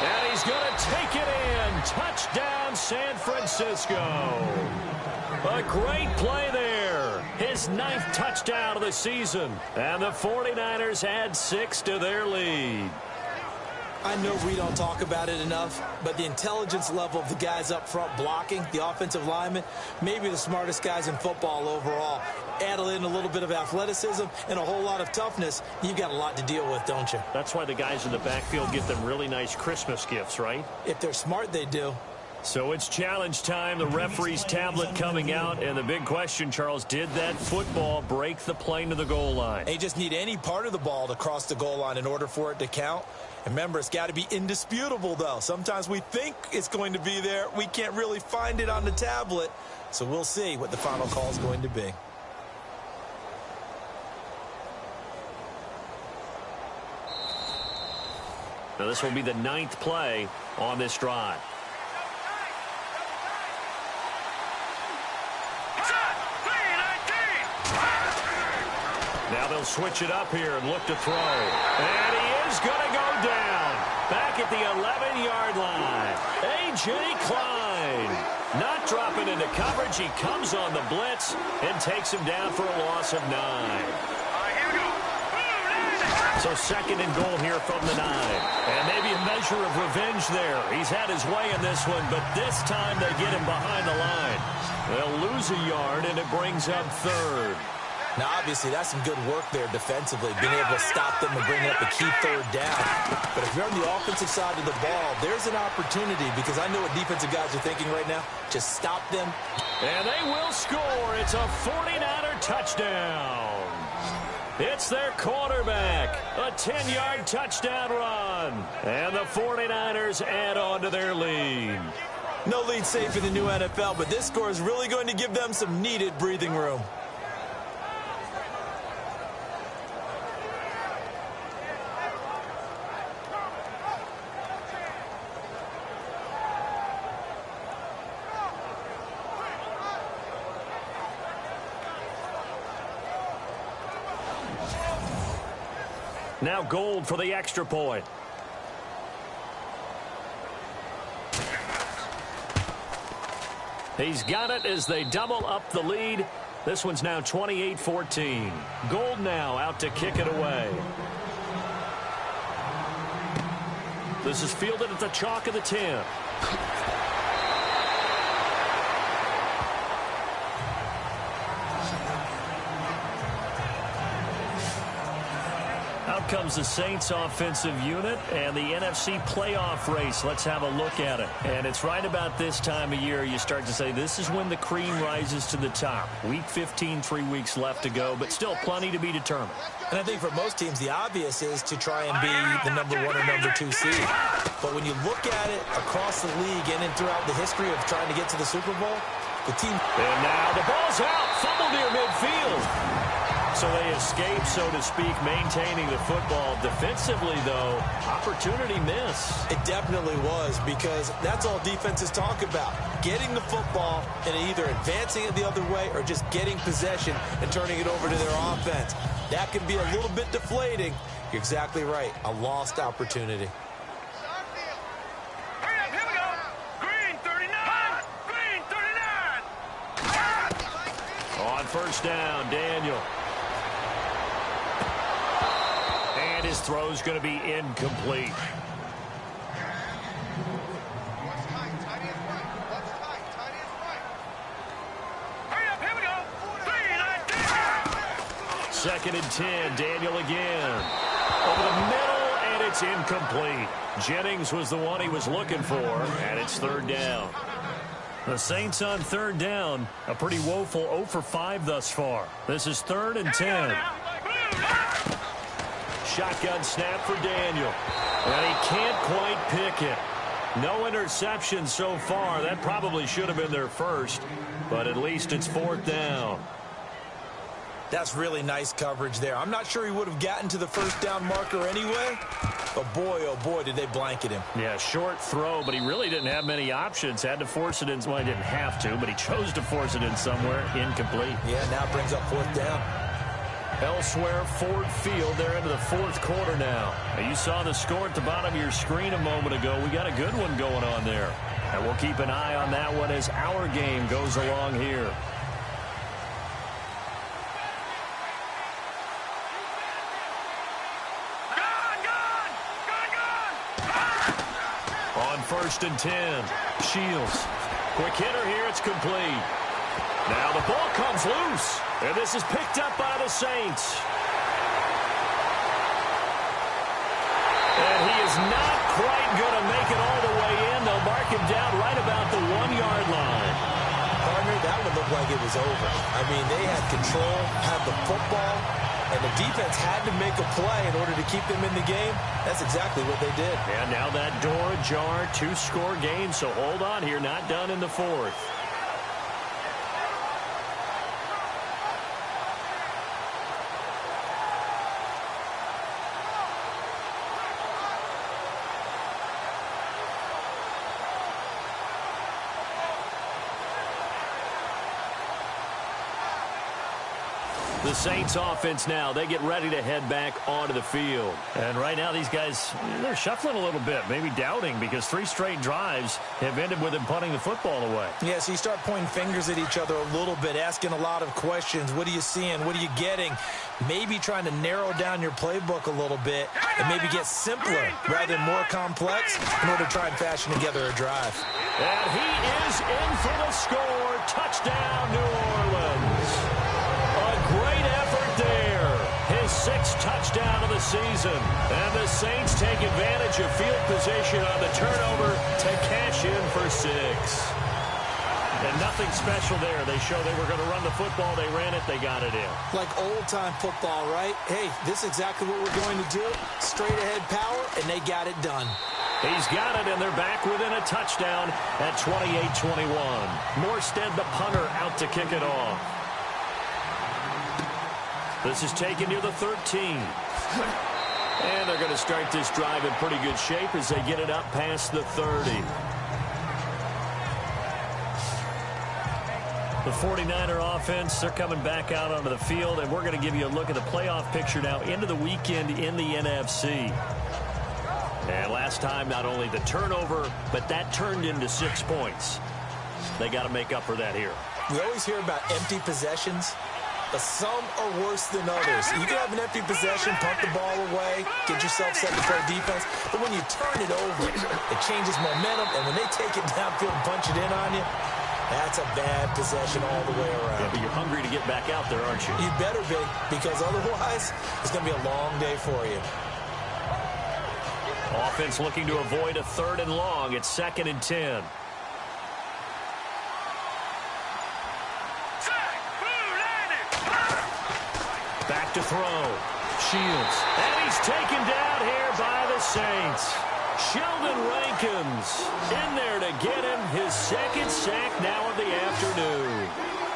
And he's going to take it in. Touchdown, San Francisco. A great play there. His 9th touchdown of the season. And the 49ers add 6 to their lead. I know we don't talk about it enough, but the intelligence level of the guys up front blocking, the offensive linemen, maybe the smartest guys in football overall. Add in a little bit of athleticism and a whole lot of toughness, you've got a lot to deal with, don't you? That's why the guys in the backfield get them really nice Christmas gifts, right? If they're smart, they do. So it's challenge time. The referee's tablet coming out. And the big question, Charles, did that football break the plane to the goal line? They just need any part of the ball to cross the goal line in order for it to count. And remember, it's got to be indisputable, though. Sometimes we think it's going to be there. We can't really find it on the tablet. So we'll see what the final call is going to be. Now this will be the 9th play on this drive. Now they'll switch it up here and look to throw. And he is going to go down. Back at the 11-yard line. A.J. Klein. Not dropping into coverage. He comes on the blitz and takes him down for a loss of 9. So 2nd and goal here from the 9. And maybe a measure of revenge there. He's had his way in this one, but this time they get him behind the line. They'll lose a yard, and it brings up 3rd. Now, obviously, that's some good work there defensively, being able to stop them and bring up a key 3rd down. But if you're on the offensive side of the ball, there's an opportunity, because I know what defensive guys are thinking right now. Just stop them. And they will score. It's a 49er touchdown. It's their quarterback. A 10-yard touchdown run. And the 49ers add on to their lead. No lead safe in the new NFL, but this score is really going to give them some needed breathing room. Now Gold for the extra point. He's got it as they double up the lead. This one's now 28-14. Gold now out to kick it away. This is fielded at the chalk of the 10. Out comes the Saints offensive unit and the NFC playoff race. Let's have a look at it. And it's right about this time of year you start to say this is when the cream rises to the top. Week 15, 3 weeks left to go, but still plenty to be determined. And I think for most teams, the obvious is to try and be the number 1 or number 2 seed. But when you look at it across the league and throughout the history of trying to get to the Super Bowl, the team... And now the ball's out. Fumble near midfield. So they escape, so to speak, maintaining the football. Defensively, though, opportunity miss. It definitely was, because that's all defenses talk about. Getting the football and either advancing it the other way or just getting possession and turning it over to their offense. That can be a little bit deflating. You're exactly right. A lost opportunity. Here we go. Green 39. Green 39. On first down, Daniel. And his throw's going to be incomplete. Here we go. Second and 10, Daniel again. Over the middle, and it's incomplete. Jennings was the one he was looking for, and it's third down. The Saints on third down, a pretty woeful 0 for 5 thus far. This is 3rd and 10. Shotgun snap for Daniel. And he can't quite pick it. No interception so far. That probably should have been their first, but at least it's 4th down. That's really nice coverage there. I'm not sure he would have gotten to the first down marker anyway, but boy, oh boy, did they blanket him. Yeah, short throw, but he really didn't have many options. Had to force it in. Well, he didn't have to, but he chose to force it in somewhere. Incomplete. Yeah, now it brings up 4th down. Elsewhere, Ford Field. They're into the 4th quarter now. You saw the score at the bottom of your screen a moment ago. We got a good one going on there. And we'll keep an eye on that one as our game goes along here. On 1st and 10, Shields. Quick hitter here, it's complete. Now the ball comes loose, and this is picked up by the Saints. And he is not quite going to make it all the way in. They'll mark him down right about the 1-yard line. Partner, that would look like it was over. I mean, they had control, had the football, and the defense had to make a play in order to keep them in the game. That's exactly what they did. And now that door ajar, 2-score game, so hold on here, not done in the 4th. The Saints offense now, they get ready to head back onto the field. And right now these guys, they're shuffling a little bit, maybe doubting, because 3 straight drives have ended with them punting the football away. Yeah, so you start pointing fingers at each other a little bit, asking a lot of questions. What are you seeing? What are you getting? Maybe trying to narrow down your playbook a little bit and maybe get simpler rather than more complex in order to try and fashion together a drive. And he is in for the score. Touchdown, New Orleans. Great effort there. His 6th touchdown of the season. And the Saints take advantage of field position on the turnover to cash in for 6. And nothing special there. They show they were going to run the football. They ran it. They got it in. Like old-time football, right? Hey, this is exactly what we're going to do. Straight-ahead power, and they got it done. He's got it, and they're back within a touchdown at 28-21. Morstead, the punter, out to kick it off. This is taken near the 13. And they're going to start this drive in pretty good shape as they get it up past the 30. The 49er offense, they're coming back out onto the field, and we're going to give you a look at the playoff picture now into the weekend in the NFC. And last time, not only the turnover, but that turned into 6 points. They got to make up for that here. We always hear about empty possessions, but some are worse than others. You can have an empty possession, punt the ball away, get yourself set to play defense, but when you turn it over, it changes momentum, and when they take it downfield and punch it in on you, that's a bad possession all the way around. Yeah, but you're hungry to get back out there, aren't you? You better be, because otherwise, it's going to be a long day for you. Offense looking to avoid a 3rd and long. It's 2nd and 10. Back to throw. Shields. And he's taken down here by the Saints. Sheldon Rankins in there to get him his 2nd sack now of the afternoon.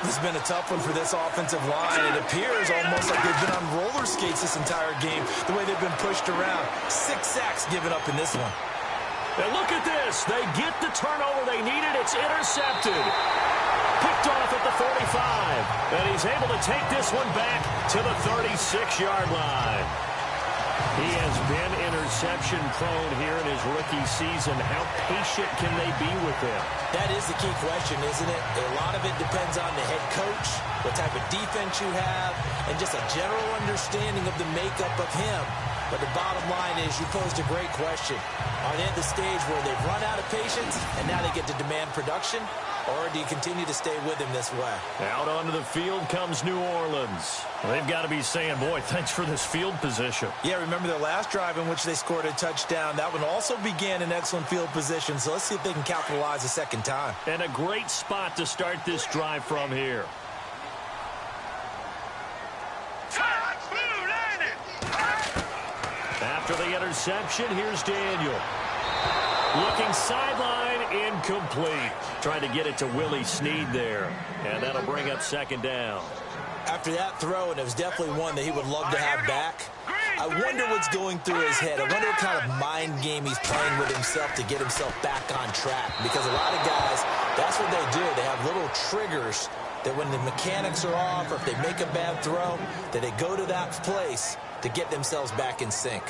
This has been a tough one for this offensive line. It appears almost like they've been on roller skates this entire game, the way they've been pushed around. 6 sacks given up in this one. And look at this. They get the turnover they needed. It's intercepted. Picked off at the 45. And he's able to take this one back to the 36-yard line. He has been interception prone here in his rookie season. How patient can they be with him? That is the key question, isn't it? A lot of it depends on the head coach, what type of defense you have, and just a general understanding of the makeup of him. But the bottom line is you posed a great question. Are they at the stage where they've run out of patience and now they get to demand production? Or do you continue to stay with him this way? Out onto the field comes New Orleans. They've got to be saying, boy, thanks for this field position. Yeah, remember their last drive in which they scored a touchdown. That one also began in excellent field position. So let's see if they can capitalize a second time. And a great spot to start this drive from here. After the interception, here's Daniel. Looking sideline, incomplete. Trying to get it to Willie Snead there. And that'll bring up 2nd down. After that throw, and it was definitely one that he would love to have back, I wonder what's going through his head. I wonder what kind of mind game he's playing with himself to get himself back on track. Because a lot of guys, that's what they do. They have little triggers that when the mechanics are off or if they make a bad throw, that they go to that place to get themselves back in sync.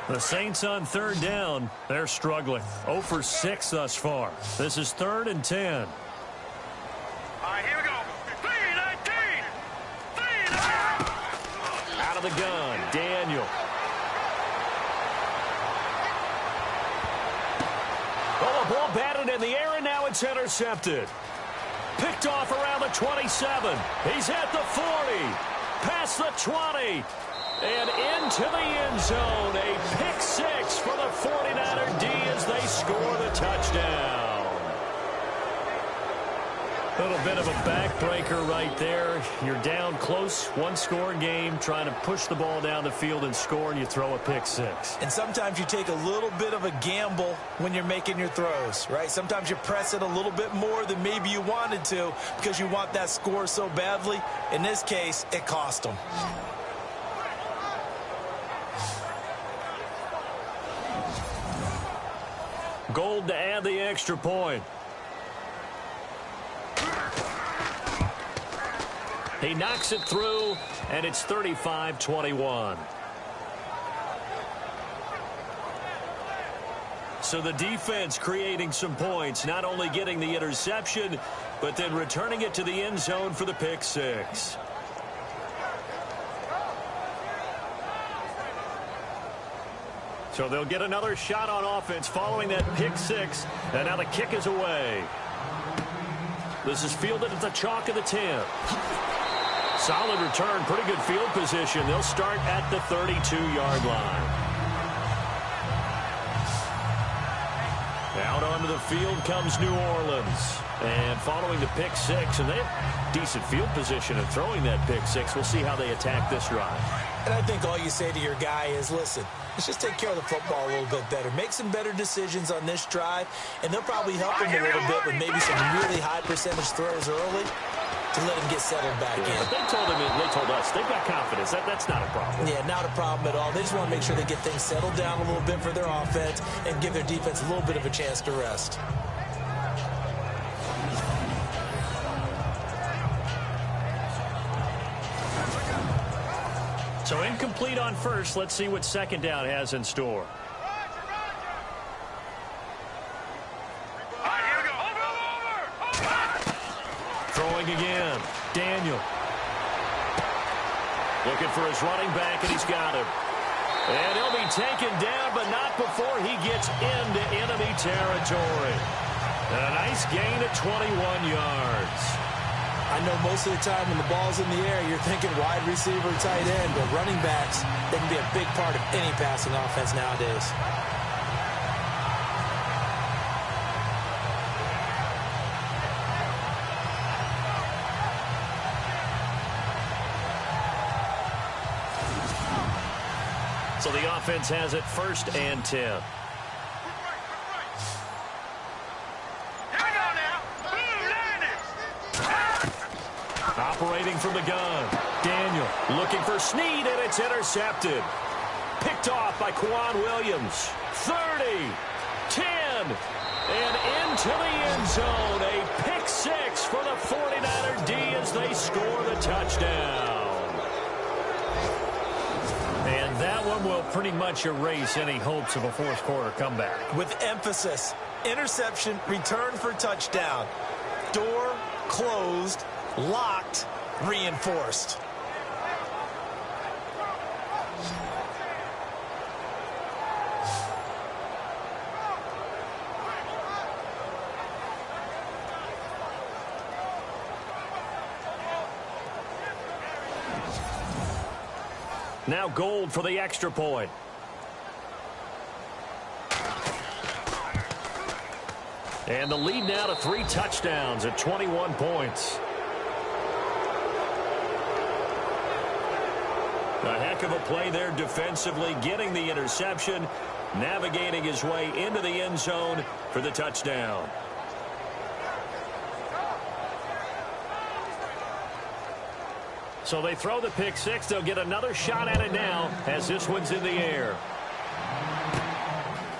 The Saints on 3rd down. They're struggling. 0 for 6 thus far. This is 3rd and 10. All right, here we go. 3-19. Out of the gun, Daniel. Oh, the ball batted in the air, and now it's intercepted. Picked off around the 27. He's at the 40. Past the 20. And into the end zone. A pick 6 for the 49er D as they score the touchdown. A little bit of a backbreaker right there. You're down close, 1-score game, trying to push the ball down the field and score, and you throw a pick 6. And sometimes you take a little bit of a gamble when you're making your throws, right? Sometimes you press it a little bit more than maybe you wanted to because you want that score so badly. In this case, it cost them. Gold to add the extra point. He knocks it through, and it's 35-21. So the defense creating some points, not only getting the interception, but then returning it to the end zone for the pick 6. So they'll get another shot on offense following that pick 6, and now the kick is away. This is fielded at the chalk of the 10. Solid return, pretty good field position. They'll start at the 32-yard line. Out onto the field comes New Orleans. And following the pick 6, and they have decent field position and throwing that pick 6. We'll see how they attack this drive. And I think all you say to your guy is, listen, let's just take care of the football a little bit better. Make some better decisions on this drive, and they'll probably help him a little bit with maybe some really high percentage throws early to let him get settled back in. But they told us, they've got confidence. That's not a problem. Yeah, not a problem at all. They just want to make sure they get things settled down a little bit for their offense and give their defense a little bit of a chance to rest. So incomplete on first. Let's see what second down has in store. Throwing again. Daniel. Looking for his running back, and he's got him. And he'll be taken down, but not before he gets into enemy territory. A nice gain of 21 yards. I know most of the time when the ball's in the air, you're thinking wide receiver, tight end, but running backs, they can be a big part of any passing offense nowadays. So the offense has it 1st and 10. Operating from the gun. Daniel looking for Snead, and it's intercepted. Picked off by Quan Williams. 30, 10, and into the end zone. A pick 6 for the 49er D as they score the touchdown. And that one will pretty much erase any hopes of a fourth quarter comeback. With emphasis, interception, return for touchdown. Door closed, locked, reinforced. Now Gold for the extra point. And the lead now to 3 touchdowns at 21 points. A heck of a play there defensively, getting the interception, navigating his way into the end zone for the touchdown. So they throw the pick 6. They'll get another shot at it now as this one's in the air.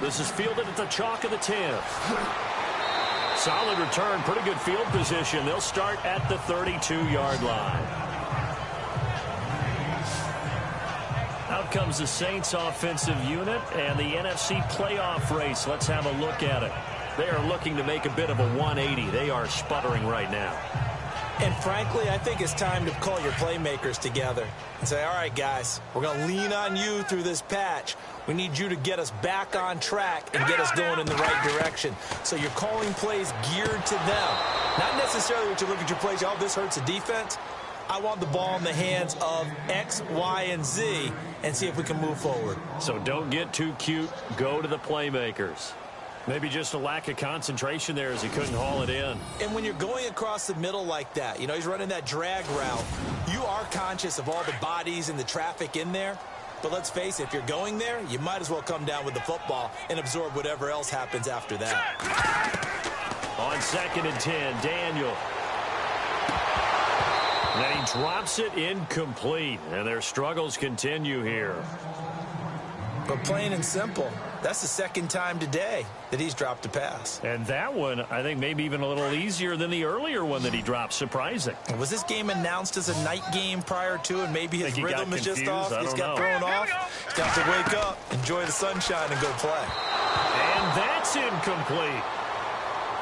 This is fielded at the chalk of the 10. Solid return, pretty good field position. They'll start at the 32-yard line. Out comes the Saints offensive unit and the NFC playoff race. Let's have a look at it. They are looking to make a bit of a 180. They are sputtering right now. And frankly, I think it's time to call your playmakers together and say, all right, guys, we're going to lean on you through this patch. We need you to get us back on track and get us going in the right direction. So you're calling plays geared to them. Not necessarily what you look at your plays, oh, this hurts the defense. I want the ball in the hands of X, Y, and Z and see if we can move forward. So don't get too cute. Go to the playmakers. Maybe just a lack of concentration there as he couldn't haul it in. And when you're going across the middle like that, you know, he's running that drag route, you are conscious of all the bodies and the traffic in there. But let's face it, if you're going there, you might as well come down with the football and absorb whatever else happens after that. On 2nd and 10, Daniel. And then he drops it incomplete, and their struggles continue here. But plain and simple, that's the second time today that he's dropped a pass. And that one, I think, maybe even a little easier than the earlier one that he dropped. Surprising. Was this game announced as a night game prior to, and maybe his rhythm is just off? He's got thrown off. He's got to wake up, enjoy the sunshine, and go play. And that's incomplete.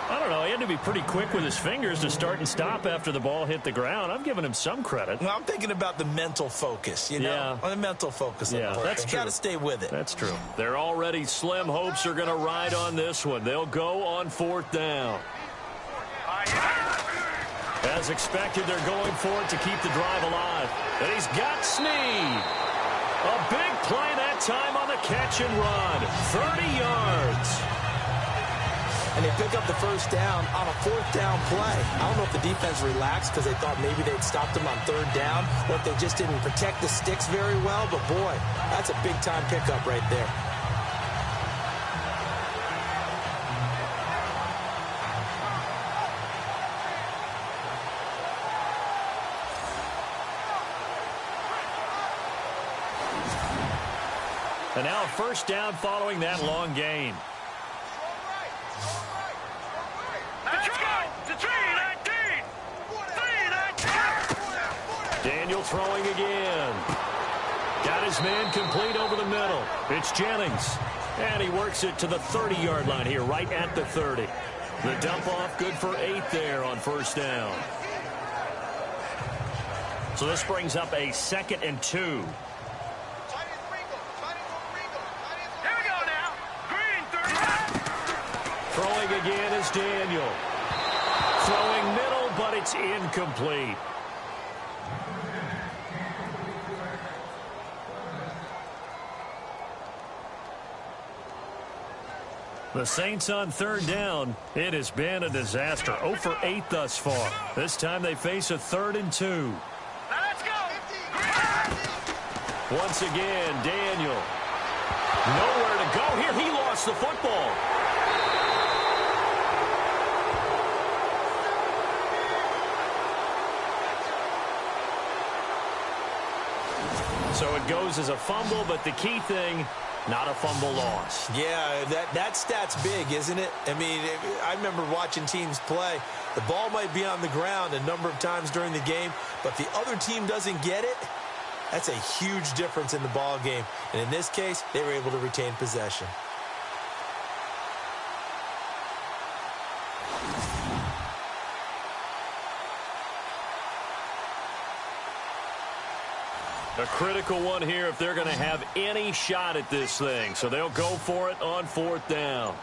I don't know. He had to be pretty quick with his fingers to start and stop after the ball hit the ground. I'm giving him some credit. Well, I'm thinking about the mental focus, you know? Yeah. The mental focus. Yeah, that's true. Got to stay with it. That's true. Their already slim hopes are going to ride on this one. They'll go on 4th down. As expected, they're going for it to keep the drive alive. And he's got Snead. A big play that time on the catch and run. 30 yards. and they pick up the first down on a fourth down play. I don't know if the defense relaxed because they thought maybe they'd stopped them on third down, or if they just didn't protect the sticks very well. But, boy, that's a big-time pickup right there. And now a first down following that long gain. Daniel throwing again. Got his man complete over the middle. It's Jennings. And he works it to the 30-yard line here, right at the 30. The dump off good for 8 there on first down. So this brings up a 2nd and 2. Throwing again is Daniel. Throwing middle, but it's incomplete. The Saints on third down. It has been a disaster. 0 for 8 thus far. This time they face a 3rd and 2. Let's go. Once again, Daniel. Nowhere to go here. He lost the football. So it goes as a fumble, but the key thing, not a fumble loss. Yeah, that stat's big, isn't it? I mean, I remember watching teams play. The ball might be on the ground a number of times during the game, but the other team doesn't get it. That's a huge difference in the ball game. And in this case, they were able to retain possession. A critical one here if they're going to have any shot at this thing. So they'll go for it on 4th down.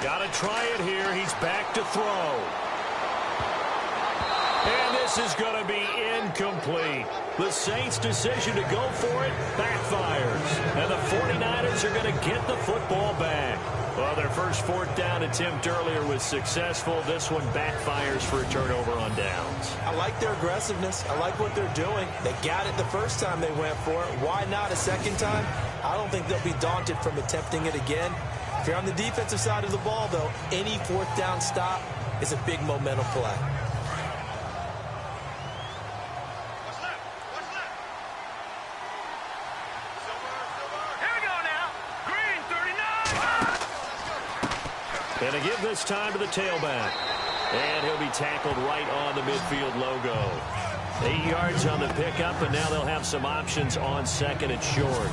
Got to try it here. He's back to throw. And this is going to be incomplete. The Saints' decision to go for it backfires. And the 49ers are going to get the football back. Well, their first 4th down attempt earlier was successful. This one backfires for a turnover on downs. I like their aggressiveness. I like what they're doing. They got it the first time they went for it. Why not a second time? I don't think they'll be daunted from attempting it again. If you're on the defensive side of the ball, though, any 4th down stop is a big momentum play. And a give this time to the tailback. And he'll be tackled right on the midfield logo. 8 yards on the pickup, and now they'll have some options on 2nd and short.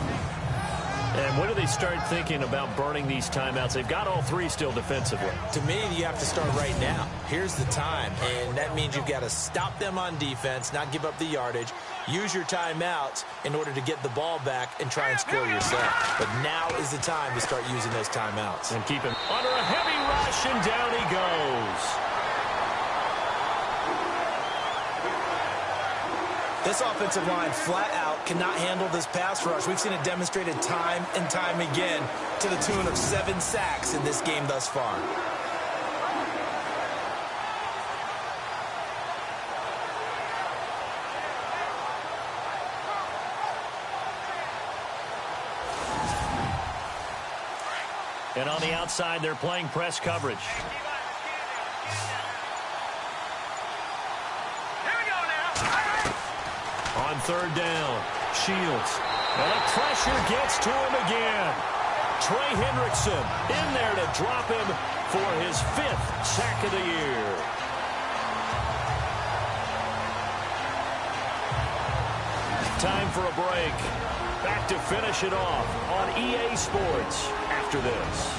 And when do they start thinking about burning these timeouts? They've got all 3 still defensively. To me, you have to start right now. Here's the time, and that means you've got to stop them on defense, not give up the yardage, use your timeouts in order to get the ball back and try and score yourself. But now is the time to start using those timeouts. And keep him under a heavy rush, and down he goes. This offensive line flat out cannot handle this pass rush. We've seen it demonstrated time and time again to the tune of 7 sacks in this game thus far. And on the outside, they're playing press coverage. On 3rd down, Shields. And the pressure gets to him again. Trey Hendrickson in there to drop him for his 5th sack of the year. Time for a break. Back to finish it off on EA Sports after this.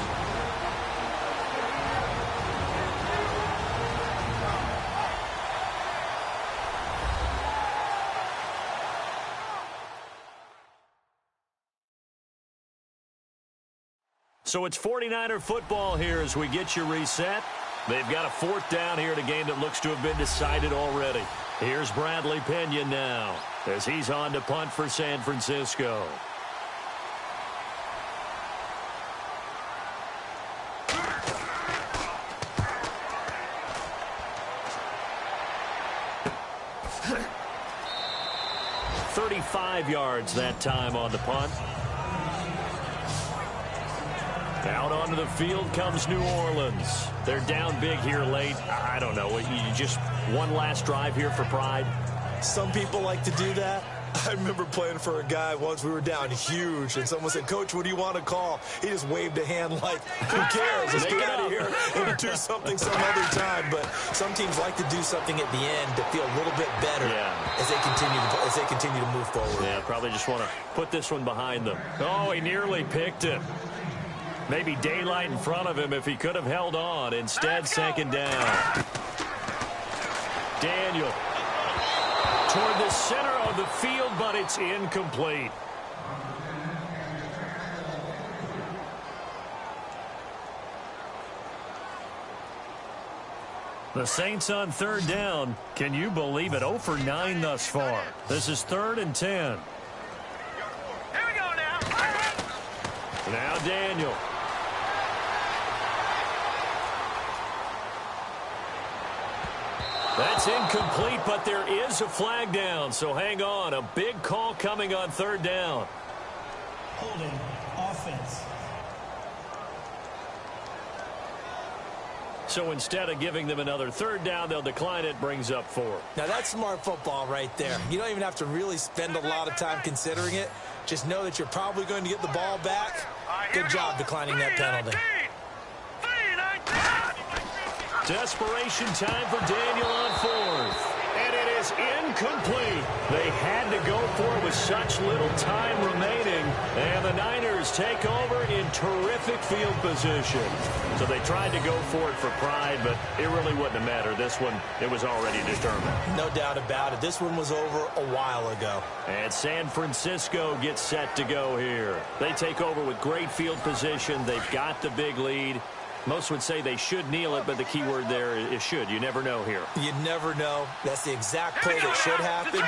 So it's 49er football here as we get you reset. They've got a 4th down here in a game that looks to have been decided already. Here's Bradley Pena now as he's on to punt for San Francisco. 35 yards that time on the punt. Out onto the field comes New Orleans. They're down big here late. I don't know. You just one last drive here for pride. Some people like to do that. I remember playing for a guy once. We were down huge, and someone said, "Coach, what do you want to call?" He just waved a hand like, "Who cares? Let's get out of here and do something some other time." But some teams like to do something at the end to feel a little bit better as they continue to move forward. Yeah, probably just want to put this one behind them. Oh, he nearly picked it. Maybe daylight in front of him if he could have held on. Instead, second down. Daniel toward the center of the field, but it's incomplete. The Saints on third down. Can you believe it? 0 for 9 thus far. This is 3rd and 10. Here we go now. Now Daniel. That's incomplete, but there is a flag down, so hang on. A big call coming on third down. Holding offense. So instead of giving them another third down, they'll decline it, brings up 4. Now, that's smart football right there. You don't even have to really spend a lot of time considering it. Just know that you're probably going to get the ball back. Good job declining that penalty. Desperation time for Daniel on 4th. And it is incomplete. They had to go for it with such little time remaining. And the Niners take over in terrific field position. So they tried to go for it for pride, but it really wouldn't have mattered. This one, it was already determined. No doubt about it. This one was over a while ago. And San Francisco gets set to go here. They take over with great field position. They've got the big lead. Most would say they should kneel it, but the key word there is should. You never know here. You never know. That's the exact play that should happen.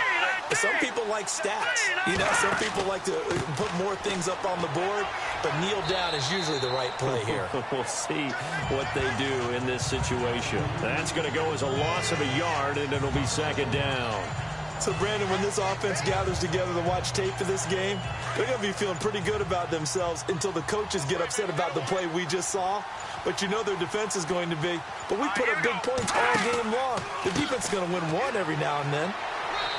Some people like stats. You know, some people like to put more things up on the board, but kneel down is usually the right play here. We'll see what they do in this situation. That's going to go as a loss of a yard, and it'll be second down. So, Brandon, when this offense gathers together to watch tape of this game, they're going to be feeling pretty good about themselves until the coaches get upset about the play we just saw. But you know their defense is going to be. But we put up big points all game long. The defense is going to win one every now and then.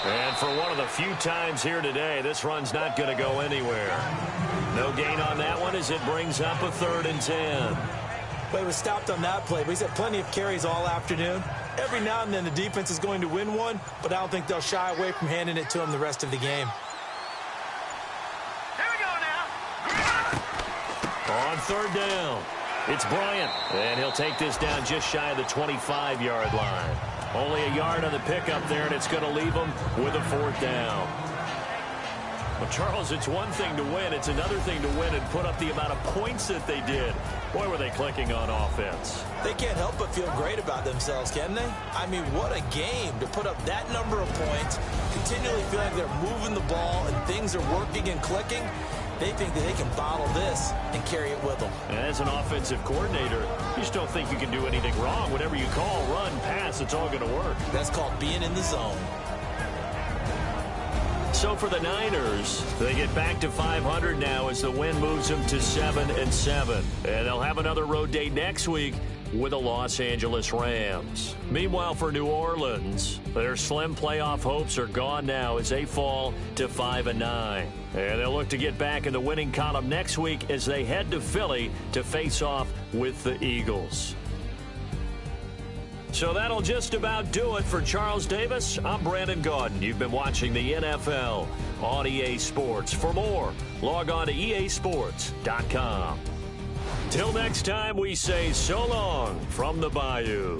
And for one of the few times here today, this run's not going to go anywhere. No gain on that one as it brings up a 3rd and 10. But it was stopped on that play. But he's had plenty of carries all afternoon. Every now and then the defense is going to win one, but I don't think they'll shy away from handing it to him the rest of the game. Here we go now. On third down, it's Bryant, and he'll take this down just shy of the 25-yard line. Only a yard on the pickup there, and it's going to leave him with a 4th down. Well, Charles, it's one thing to win. It's another thing to win and put up the amount of points that they did. Boy, were they clicking on offense. They can't help but feel great about themselves, can they? I mean, what a game to put up that number of points, continually feeling like they're moving the ball and things are working and clicking. They think that they can bottle this and carry it with them. And as an offensive coordinator, you just don't think you can do anything wrong. Whatever you call, run, pass, it's all going to work. That's called being in the zone. So for the Niners, they get back to 500 now as the win moves them to 7-7. And they'll have another road day next week with the Los Angeles Rams. Meanwhile, for New Orleans, their slim playoff hopes are gone now as they fall to 5-9. And they'll look to get back in the winning column next week as they head to Philly to face off with the Eagles. So that'll just about do it for Charles Davis. I'm Brandon Gaudin. You've been watching the NFL on EA Sports. For more, log on to easports.com. Till next time, we say so long from the Bayou.